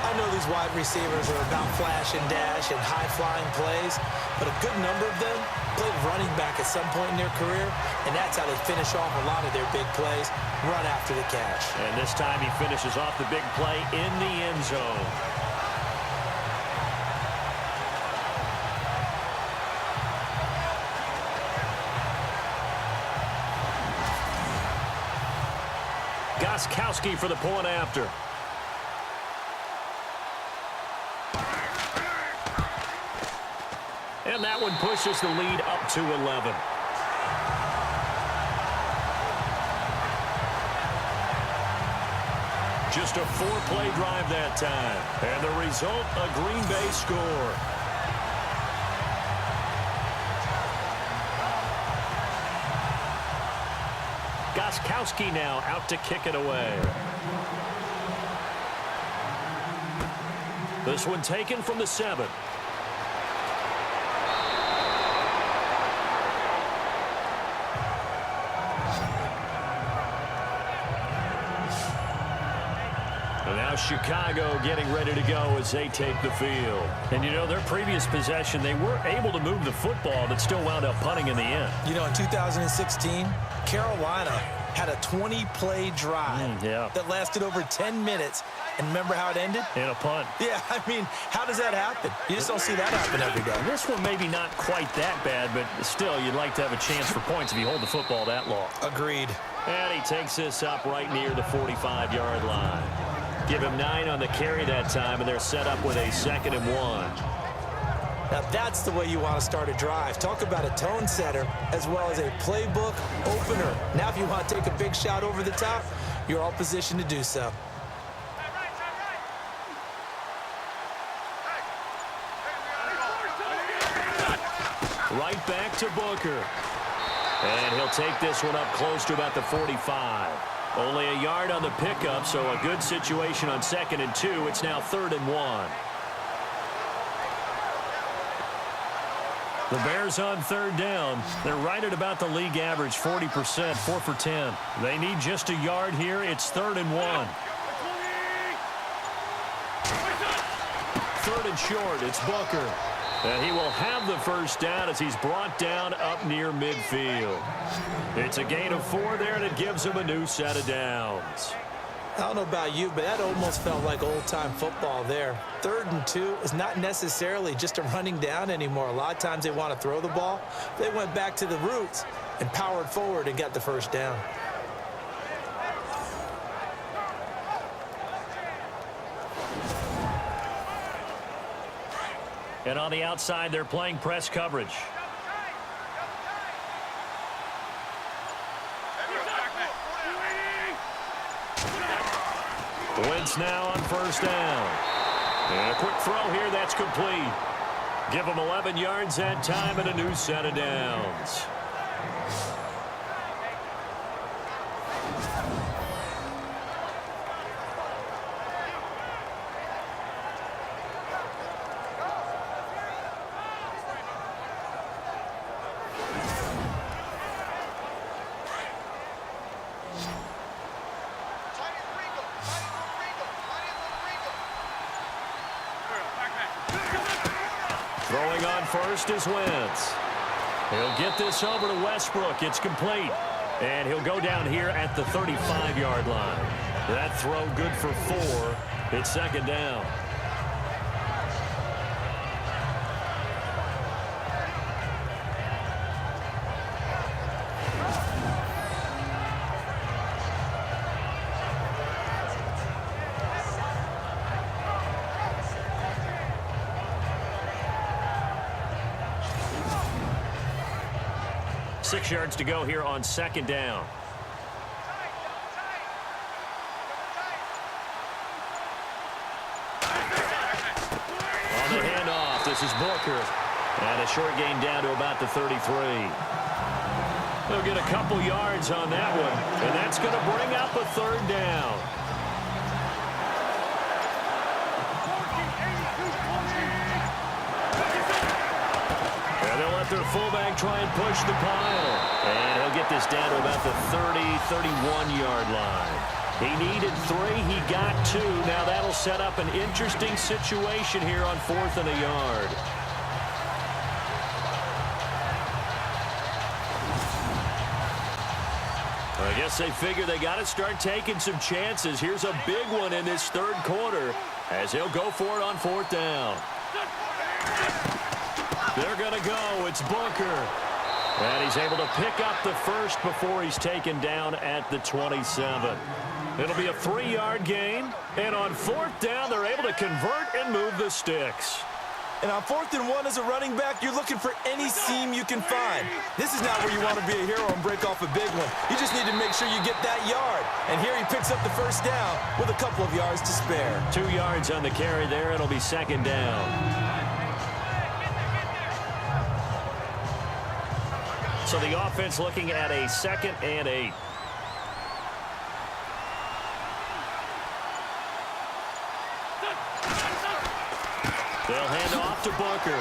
I know these wide receivers are about flash and dash and high-flying plays, but a good number of them played running back at some point in their career, and that's how they finish off a lot of their big plays, run after the catch. And this time he finishes off the big play in the end zone. Gostkowski for the point after. And that one pushes the lead up to 11. Just a 4-play drive that time. And the result, a Green Bay score. Gostkowski now out to kick it away. This one taken from the 7. And now Chicago getting ready to go as they take the field. And, you know, their previous possession, they were able to move the football, but still wound up punting in the end. You know, in 2016, Carolina had a 20-play drive that lasted over 10 minutes. And remember how it ended? In a punt. Yeah, I mean, how does that happen? You just don't see that happen every day. This one maybe not quite that bad, but still, you'd like to have a chance for points if you hold the football that long. Agreed. And he takes this up right near the 45-yard line. Give him 9 on the carry that time, and they're set up with a 2nd and 1. Now, that's the way you want to start a drive. Talk about a tone setter as well as a playbook opener. Now, if you want to take a big shot over the top, you're all positioned to do so. Right back to Booker. And he'll take this one up close to about the 45. Only a yard on the pickup, so a good situation on 2nd and 2. It's now 3rd and 1. The Bears on 3rd down. They're right at about the league average, 40%, 4 for 10. They need just a yard here. It's 3rd and 1. 3rd and short. It's Booker. And he will have the first down as he's brought down up near midfield. It's a gain of 4 there, and it gives him a new set of downs. I don't know about you, but that almost felt like old-time football there. 3rd and 2 is not necessarily just a running down anymore. A lot of times they want to throw the ball. They went back to the roots and powered forward and got the first down. And on the outside, they're playing press coverage. Wentz now on 1st down. And a quick throw here, that's complete. Give them 11 yards that time and a new set of downs. Throwing on 1st is Wentz. He'll get this over to Westbrook. It's complete. And he'll go down here at the 35-yard line. That throw good for 4. It's 2nd down. 6 yards to go here on second down. On the handoff, this is Booker. And a short gain down to about the 33. They'll get a couple yards on that one, and that's going to bring up a third down. And they'll let their fullback try and push the pile. And he'll get this down to about the 30, 31-yard line. He needed 3. He got 2. Now that'll set up an interesting situation here on 4th and a yard. I guess they figure they got to start taking some chances. Here's a big one in this third quarter as he'll go for it on 4th down. They're going to go. It's Booker. And he's able to pick up the first before he's taken down at the 27. It'll be a 3-yard gain. And on 4th down, they're able to convert and move the sticks. And on 4th and 1 as a running back, you're looking for any seam you can find. This is not where you want to be a hero and break off a big one. You just need to make sure you get that yard. And here he picks up the first down with a couple of yards to spare. 2 yards on the carry there. It'll be second down. So the offense looking at a 2nd and 8. They'll hand off to Booker.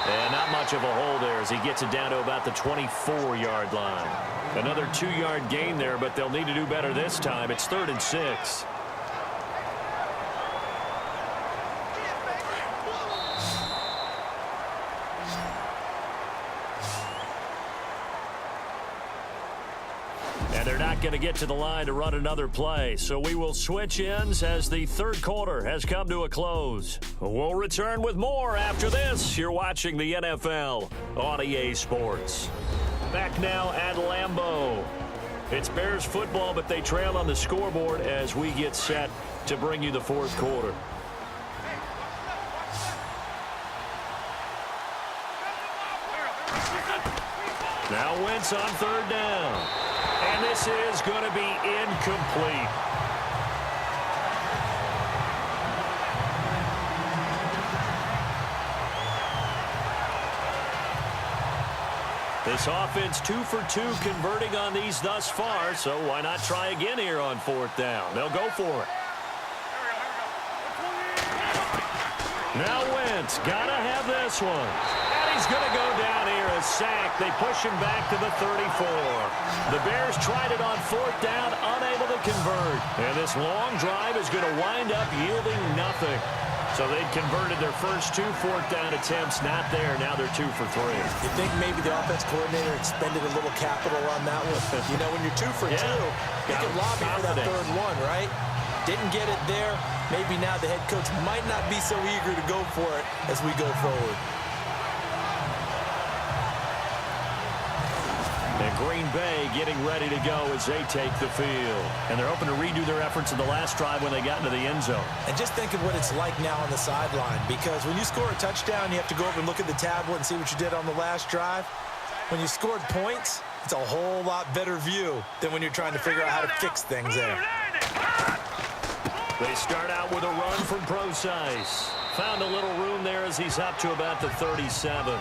And not much of a hole there as he gets it down to about the 24-yard line. Another 2-yard gain there, but they'll need to do better this time. It's 3rd and 6. And they're not going to get to the line to run another play. So we will switch ends as the third quarter has come to a close. We'll return with more after this. You're watching the NFL on EA Sports. Back now at Lambeau. It's Bears football, but they trail on the scoreboard as we get set to bring you the fourth quarter. Now Wentz on 3rd down. And this is going to be incomplete. This offense 2 for 2 converting on these thus far, so why not try again here on 4th down? They'll go for it. Now Wentz, gotta have this one. He's going to go down here, a sack. They push him back to the 34. The Bears tried it on 4th down, unable to convert. And this long drive is going to wind up yielding nothing. So they'd converted their first 2 4th down attempts, not there. Now they're 2 for 3. You think maybe the offense coordinator expended a little capital on that one? You know, when you're 2 for 2, you can lobby for that 3rd one, right? Didn't get it there. Maybe now the head coach might not be so eager to go for it as we go forward. And Green Bay getting ready to go as they take the field. And they're hoping to redo their efforts in the last drive when they got into the end zone. And just think of what it's like now on the sideline, because when you score a touchdown, you have to go over and look at the tablet and see what you did on the last drive. When you scored points, it's a whole lot better view than when you're trying to figure out how to fix things there. They start out with a run from Procise. Found a little room there as he's up to about the 37.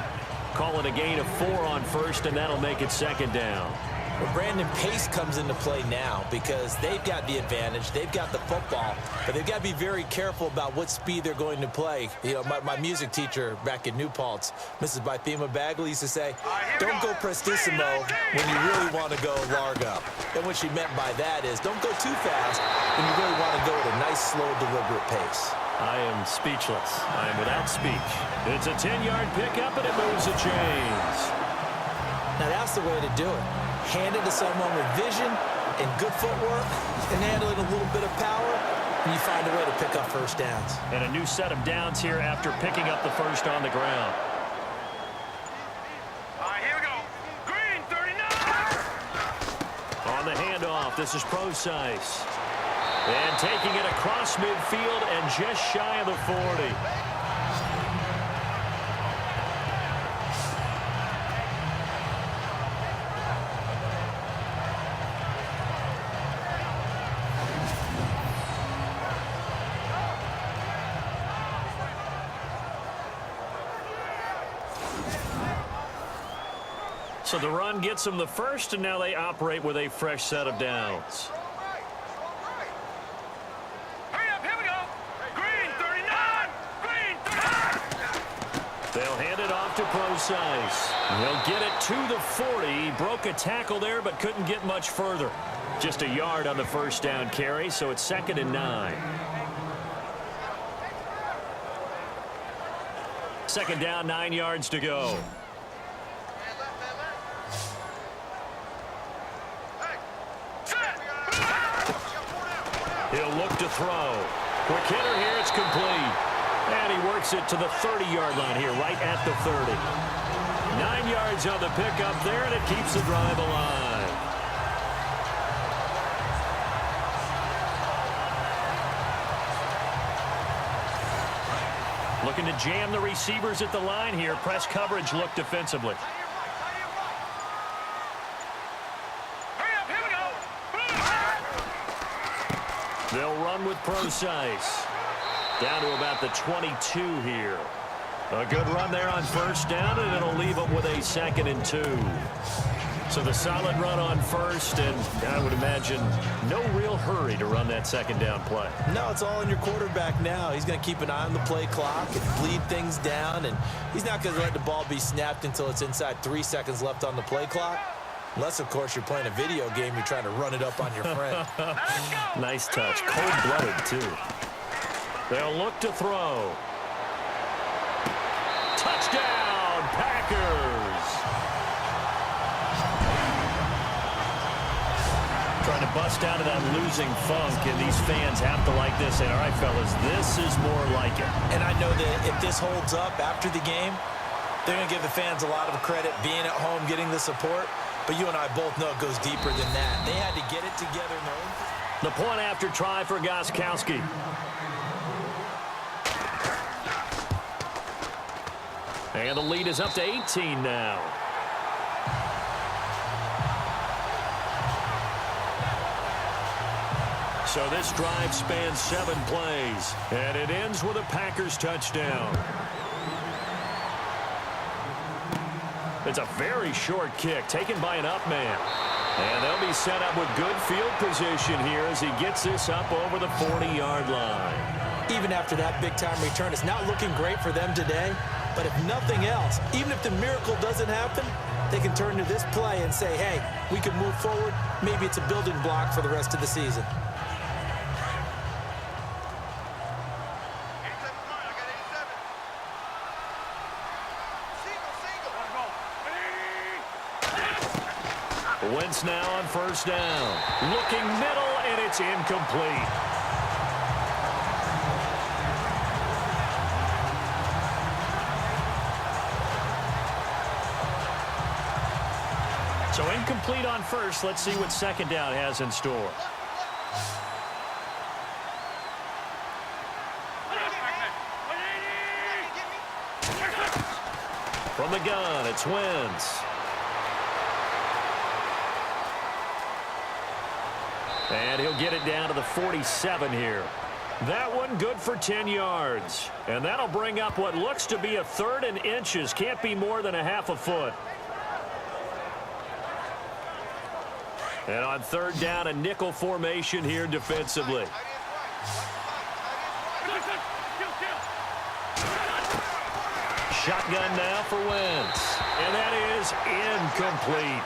Call it a gain of 4 on 1st, and that'll make it 2nd down. Well, Brandon, pace comes into play now because they've got the advantage. They've got the football, but they've got to be very careful about what speed they're going to play. You know, my music teacher back in New Paltz, Mrs. Bythema Bagley, used to say, don't go prestissimo when you really want to go largo. And what she meant by that is don't go too fast when you really want to go at a nice, slow, deliberate pace. I am speechless. I am without speech. It's a 10-yard pickup, and it moves the chains. Now, that's the way to do it. Hand it to someone with vision and good footwork and handle it a little bit of power, and you find a way to pick up first downs. And a new set of downs here after picking up the first on the ground. All right, here we go. Green, 39. On the handoff, this is Procise. And taking it across midfield and just shy of the 40. So the run gets them the first, and now they operate with a fresh set of downs. Hurry up, here we go. Green 39. Green 39. They'll hand it off to Procise. They'll get it to the 40. He broke a tackle there, but couldn't get much further. Just a yard on the first down carry, so it's 2nd and 9. 2nd down, 9 yards to go. He'll look to throw. Quick hitter here, it's complete. And he works it to the 30-yard line here, right at the 30. 9 yards on the pickup there, and it keeps the drive alive. Looking to jam the receivers at the line here. Press coverage look defensively. They'll run with Procise. Down to about the 22 here. A good run there on first down, and it'll leave them with a 2nd and 2. So the solid run on first, and I would imagine no real hurry to run that 2nd down play. No, it's all in your quarterback now. He's going to keep an eye on the play clock and bleed things down, and he's not going to let the ball be snapped until it's inside 3 seconds left on the play clock. Unless, of course, you're playing a video game, you're trying to run it up on your friend. Nice touch. Cold-blooded, too. They'll look to throw. Touchdown, Packers! Trying to bust out of that losing funk, and these fans have to like this. And, all right, fellas, this is more like it. And I know that if this holds up after the game, they're going to give the fans a lot of credit being at home, getting the support. But you and I both know it goes deeper than that. They had to get it together in their own. The point after try for Gostkowski. And the lead is up to 18 now. So this drive spans 7 plays, and it ends with a Packers touchdown. It's a very short kick taken by an up man. And they'll be set up with good field position here as he gets this up over the 40-yard line. Even after that big-time return, it's not looking great for them today. But if nothing else, even if the miracle doesn't happen, they can turn to this play and say, hey, we can move forward. Maybe it's a building block for the rest of the season. Wentz now on first down. Looking middle, and it's incomplete. So incomplete on first. Let's see what 2nd down has in store. From the gun, it's Wentz. And he'll get it down to the 47 here. That one good for 10 yards. And that'll bring up what looks to be a 3rd and inches. Can't be more than a half a foot. And on 3rd down, a nickel formation here defensively. Shotgun now for Wentz. And that is incomplete.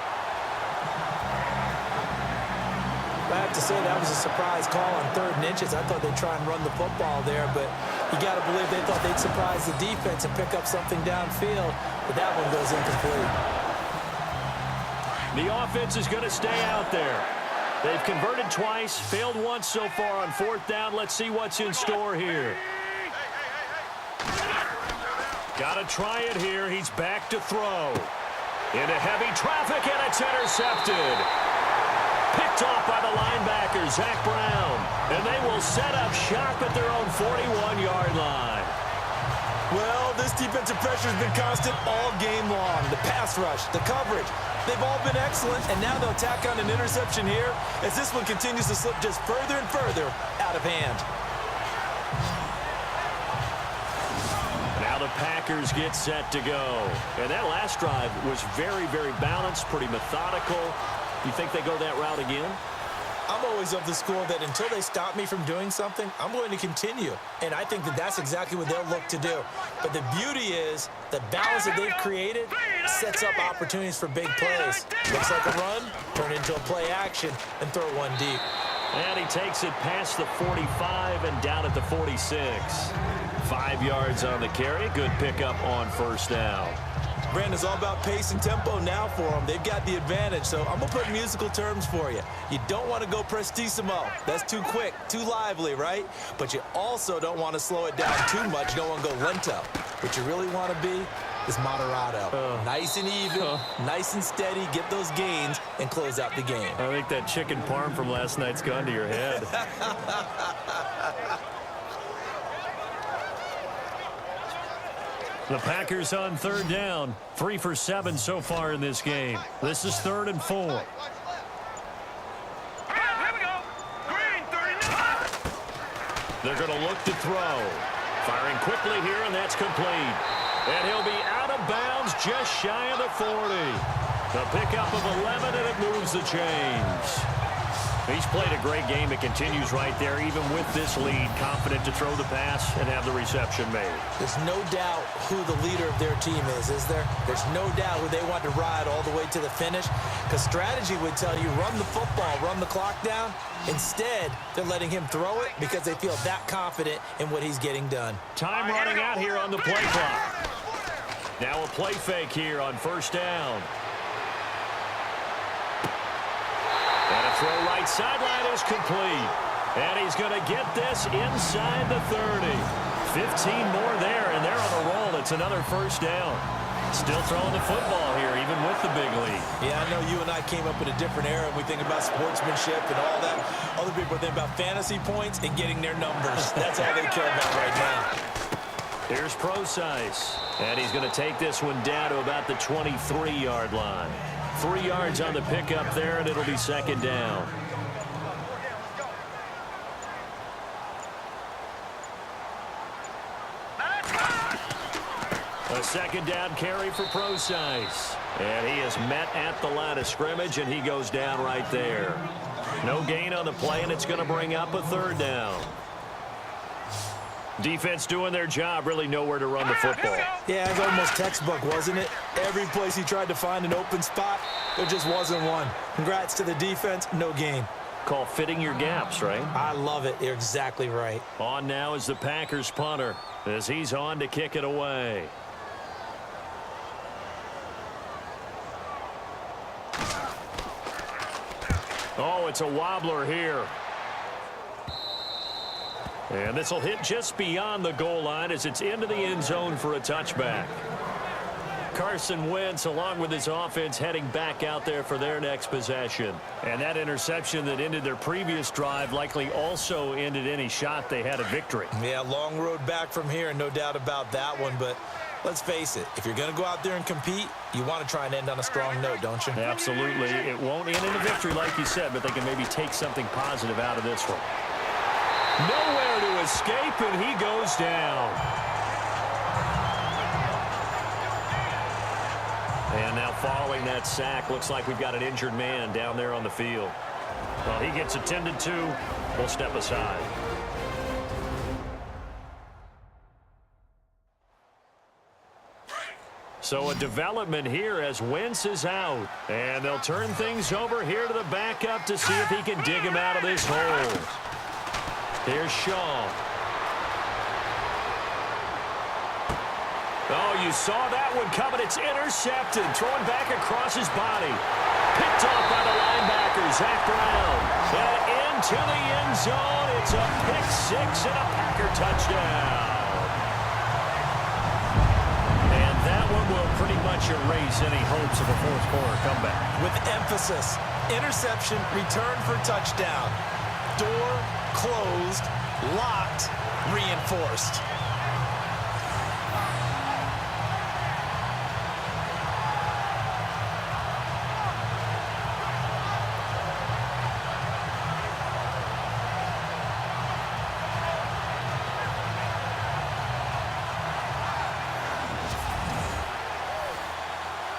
I have to say that was a surprise call on 3rd and inches. I thought they'd try and run the football there, but you got to believe they thought they'd surprise the defense and pick up something downfield, but that one goes incomplete. The offense is going to stay out there. They've converted twice, failed once so far on 4th down. Let's see what's in store here. Got to try it here. He's back to throw. Into heavy traffic, and it's intercepted. Picked off by the linebacker, Zach Brown. And they will set up shop at their own 41-yard line. Well, this defensive pressure has been constant all game long. The pass rush, the coverage, they've all been excellent, and now they'll tack on an interception here as this one continues to slip just further and further out of hand. Now the the Packers get set to go. And that last drive was very, very balanced, pretty methodical. You think they go that route again? I'm always of the school that until they stop me from doing something, I'm going to continue. And I think that that's exactly what they'll look to do. But the beauty is the balance that they've created sets up opportunities for big plays. Looks like a run, turn into a play action, and throw one deep. And he takes it past the 45 and down at the 46. 5 yards on the carry. Good pickup on first down. Brandon, it's all about pace and tempo now for them. They've got the advantage, so I'm going to put musical terms for you. You don't want to go prestissimo. That's too quick, too lively, right? But you also don't want to slow it down too much. You don't want to go lento. What you really want to be is moderado. Nice and even, nice and steady, get those gains, and close out the game. I think that chicken parm from last night's gone to your head. The Packers on third down. 3 for 7 so far in this game. This is 3rd and 4. Here we go. Green, 39. They're going to look to throw. Firing quickly here, and that's complete. And he'll be out of bounds just shy of the 40. The pickup of 11, and it moves the chains. He's played a great game. It continues right there, even with this lead. Confident to throw the pass and have the reception made. There's no doubt who the leader of their team is there? There's no doubt who they want to ride all the way to the finish. Because strategy would tell you, run the football, run the clock down. Instead, they're letting him throw it because they feel that confident in what he's getting done. Time running out here on the play clock. Now a play fake here on first down. And a throw right sideline is complete. And he's going to get this inside the 30. 15 more there, and they're on a roll. It's another first down. Still throwing the football here, even with the big lead. Yeah, I know you and I came up in a different era, and we think about sportsmanship and all that. Other people think about fantasy points and getting their numbers. That's all they care about right now. Here's Procise. And he's going to take this one down to about the 23-yard line. 3 yards on the pickup there, and it'll be second down. A second down carry for Procise. And he is met at the line of scrimmage, and he goes down right there. No gain on the play, and it's going to bring up a third down. Defense doing their job, really nowhere to run the football. Yeah, it was almost textbook, wasn't it? Every place he tried to find an open spot, there just wasn't one. Congrats to the defense, no gain. Call fitting your gaps, right? I love it. You're exactly right. On now is the Packers punter as he's on to kick it away. Oh, it's a wobbler here. And this will hit just beyond the goal line as it's into the end zone for a touchback. Carson Wentz, along with his offense, heading back out there for their next possession. And that interception that ended their previous drive likely also ended any shot they had at victory. Yeah, long road back from here, no doubt about that one. But let's face it, if you're going to go out there and compete, you want to try and end on a strong note, don't you? Absolutely. It won't end in a victory, like you said, but they can maybe take something positive out of this one. Nowhere to escape, and he goes down. And now following that sack, looks like we've got an injured man down there on the field. Well, he gets attended to. We'll step aside. So a development here as Wentz is out. And they'll turn things over here to the backup to see if he can dig him out of this hole. Here's Shaw. Oh, you saw that one coming. It's intercepted. Thrown back across his body. Picked off by the linebacker, Zach Brown. And into the end zone. It's a pick six and a Packer touchdown. And that one will pretty much erase any hopes of a fourth quarter comeback. With emphasis, interception, return for touchdown. Door closed, locked, reinforced.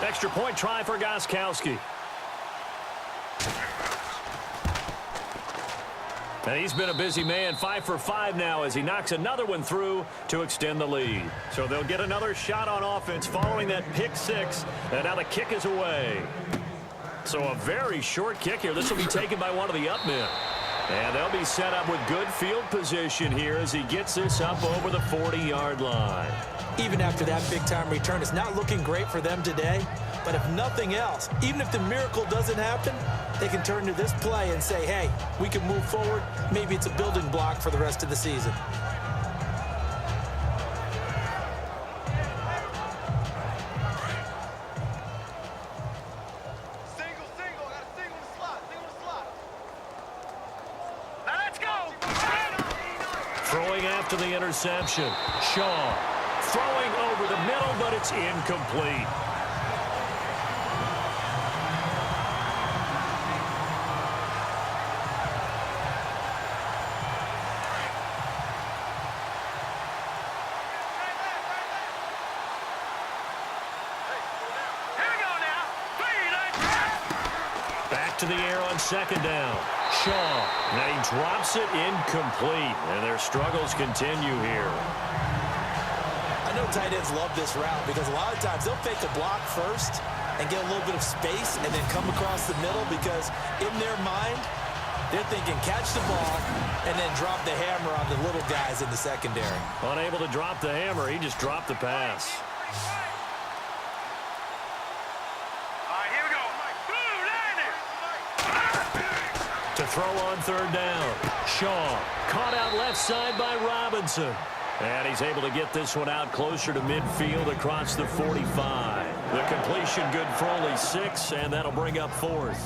Extra point try for Gostkowski. And he's been a busy man, 5 for 5 now as he knocks another one through to extend the lead. So they'll get another shot on offense following that pick six, and now the kick is away. So a very short kick here. This will be taken by one of the up men. And they'll be set up with good field position here as he gets this up over the 40-yard line. Even after that big-time return, it's not looking great for them today. But if nothing else, even if the miracle doesn't happen, they can turn to this play and say, hey, we can move forward. Maybe it's a building block for the rest of the season. Throwing after the interception. Shaw throwing over the middle, but it's incomplete. Back to the air on second down. Shaw, and he drops it incomplete, and their struggles continue here. I know tight ends love this route because a lot of times they'll fake a block first and get a little bit of space and then come across the middle because in their mind, they're thinking catch the ball and then drop the hammer on the little guys in the secondary. Unable to drop the hammer, he just dropped the pass. To throw on third down. Shaw caught out left side by Robinson. And he's able to get this one out closer to midfield across the 45. The completion good for only 6, and that'll bring up 4th.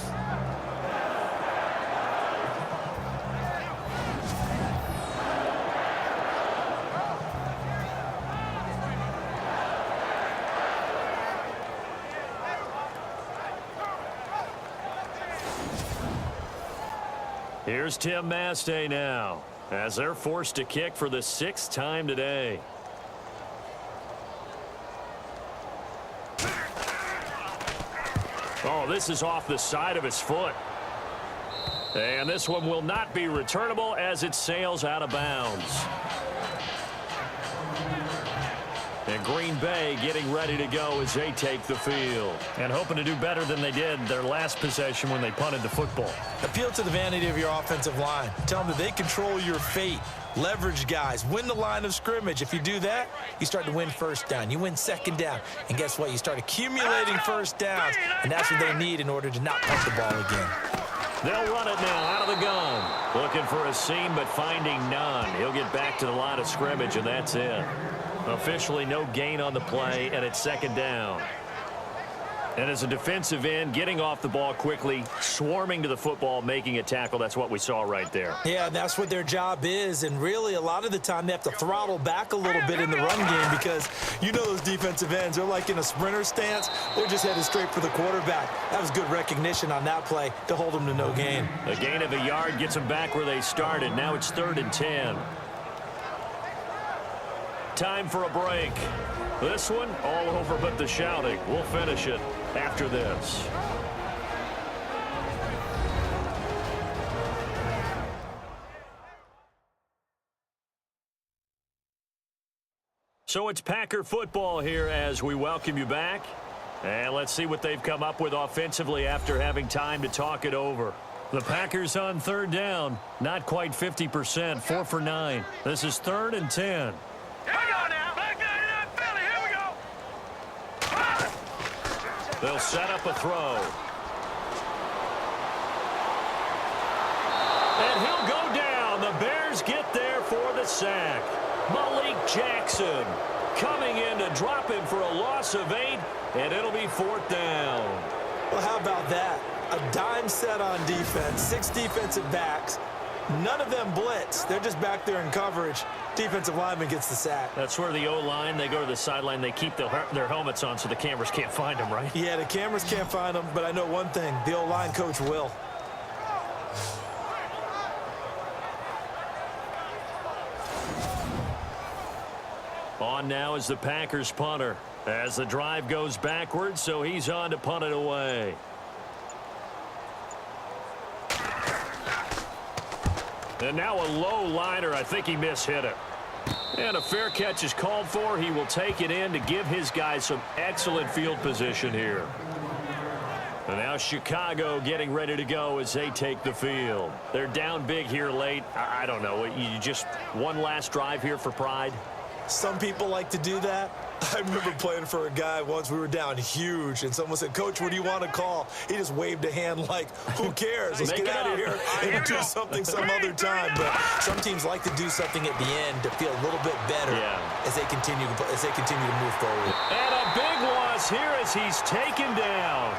Here's Tim Mastay now, as they're forced to kick for the 6th time today. Oh, this is off the side of his foot. And this one will not be returnable as it sails out of bounds. And Green Bay getting ready to go as they take the field. And hoping to do better than they did their last possession when they punted the football. Appeal to the vanity of your offensive line. Tell them that they control your fate. Leverage guys. Win the line of scrimmage. If you do that, you start to win first down. You win second down. And guess what? You start accumulating first downs. And that's what they need in order to not punt the ball again. They'll run it now out of the gun. Looking for a seam, but finding none. He'll get back to the line of scrimmage, and that's it. Officially no gain on the play, and it's second down. And as a defensive end, getting off the ball quickly, swarming to the football, making a tackle, that's what we saw right there. Yeah, that's what their job is, and really a lot of the time they have to throttle back a little bit in the run game because you know those defensive ends, they're like in a sprinter stance. They're just headed straight for the quarterback. That was good recognition on that play to hold them to no gain. A gain of a yard gets them back where they started. Now it's 3rd and 10. Time for a break. This one, all over but the shouting. We'll finish it after this. So it's Packer football here as we welcome you back. And let's see what they've come up with offensively after having time to talk it over. The Packers on 3rd down. Not quite 50%, 4 for 9. This is 3rd and 10. Here we go now. Back down in that Philly. Here we go. They'll set up a throw. And he'll go down. The Bears get there for the sack. Malik Jackson coming in to drop him for a loss of 8, and it'll be 4th down. Well, how about that? A dime set on defense, 6 defensive backs. None of them blitz. They're just back there in coverage. Defensive lineman gets the sack. That's where the O-line, they go to the sideline, they keep their helmets on so the cameras can't find them, right? Yeah, the cameras can't find them, but I know one thing. The O-line coach will. On on now as the Packers punter. As the drive goes backwards, so he's on to punt it away. And now a low liner. I think he mishit it. And a fair catch is called for. He will take it in to give his guys some excellent field position here. And now Chicago getting ready to go as they take the field. They're down big here late. I don't know. You just one last drive here for pride? Some people like to do that. I remember playing for a guy once. We were down huge, and someone said, "Coach, what do you want to call?" He just waved a hand like, who cares? Let's get out of here and do something some other time. But some teams like to do something at the end to feel a little bit better as they continue to move forward. And a big loss here as he's taken down.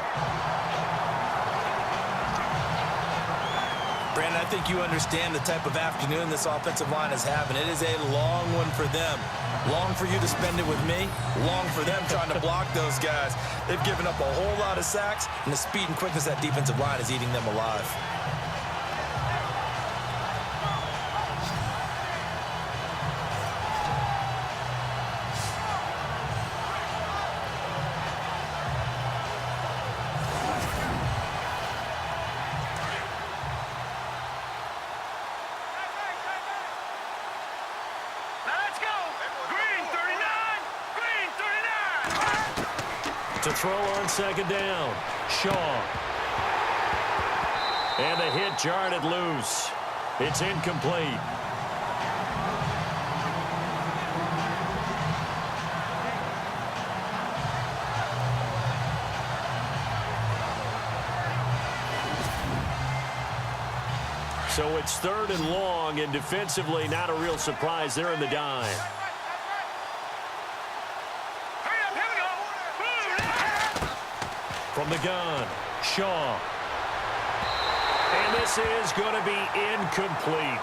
Brandon, I think you understand the type of afternoon this offensive line is having. It is a long one for them. Long for you to spend it with me. Long for them trying to block those guys. They've given up a whole lot of sacks, and the speed and quickness of that defensive line is eating them alive. To throw on second down, Shaw. And the hit jarred it loose. It's incomplete. So it's 3rd and long, and defensively not a real surprise. They're in the dime. From the gun, Shaw. And this is going to be incomplete.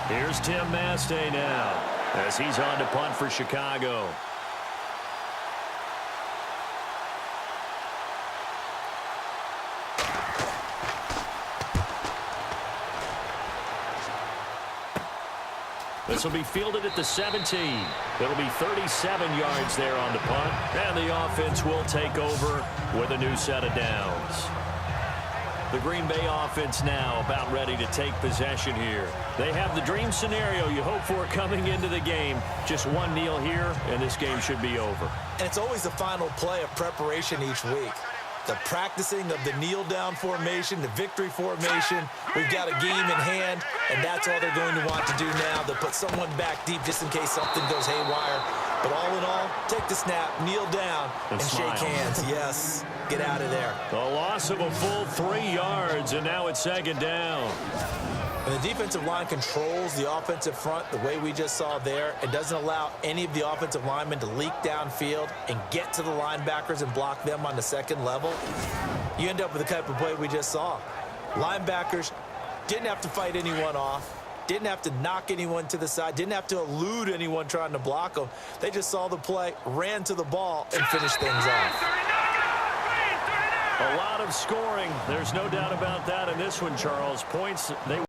Here's Tim Mastay now as he's on to punt for Chicago. This will be fielded at the 17. It'll be 37 yards there on the punt. And the offense will take over with a new set of downs. The Green Bay offense now about ready to take possession here. They have the dream scenario you hope for coming into the game. Just one kneel here, and this game should be over. And it's always the final play of preparation each week. The practicing of the kneel-down formation, the victory formation. We've got a game in hand, and that's all they're going to want to do now. They'll put someone back deep just in case something goes haywire. But all in all, take the snap, kneel down, and shake hands. Yes, get out of there. The loss of a full 3 yards, and now it's second down. When the defensive line controls the offensive front the way we just saw there, it doesn't allow any of the offensive linemen to leak downfield and get to the linebackers and block them on the second level. You end up with the type of play we just saw. Linebackers didn't have to fight anyone off, didn't have to knock anyone to the side, didn't have to elude anyone trying to block them. They just saw the play, ran to the ball, and finished things off. A lot of scoring. There's no doubt about that in this one, Charles. Points, they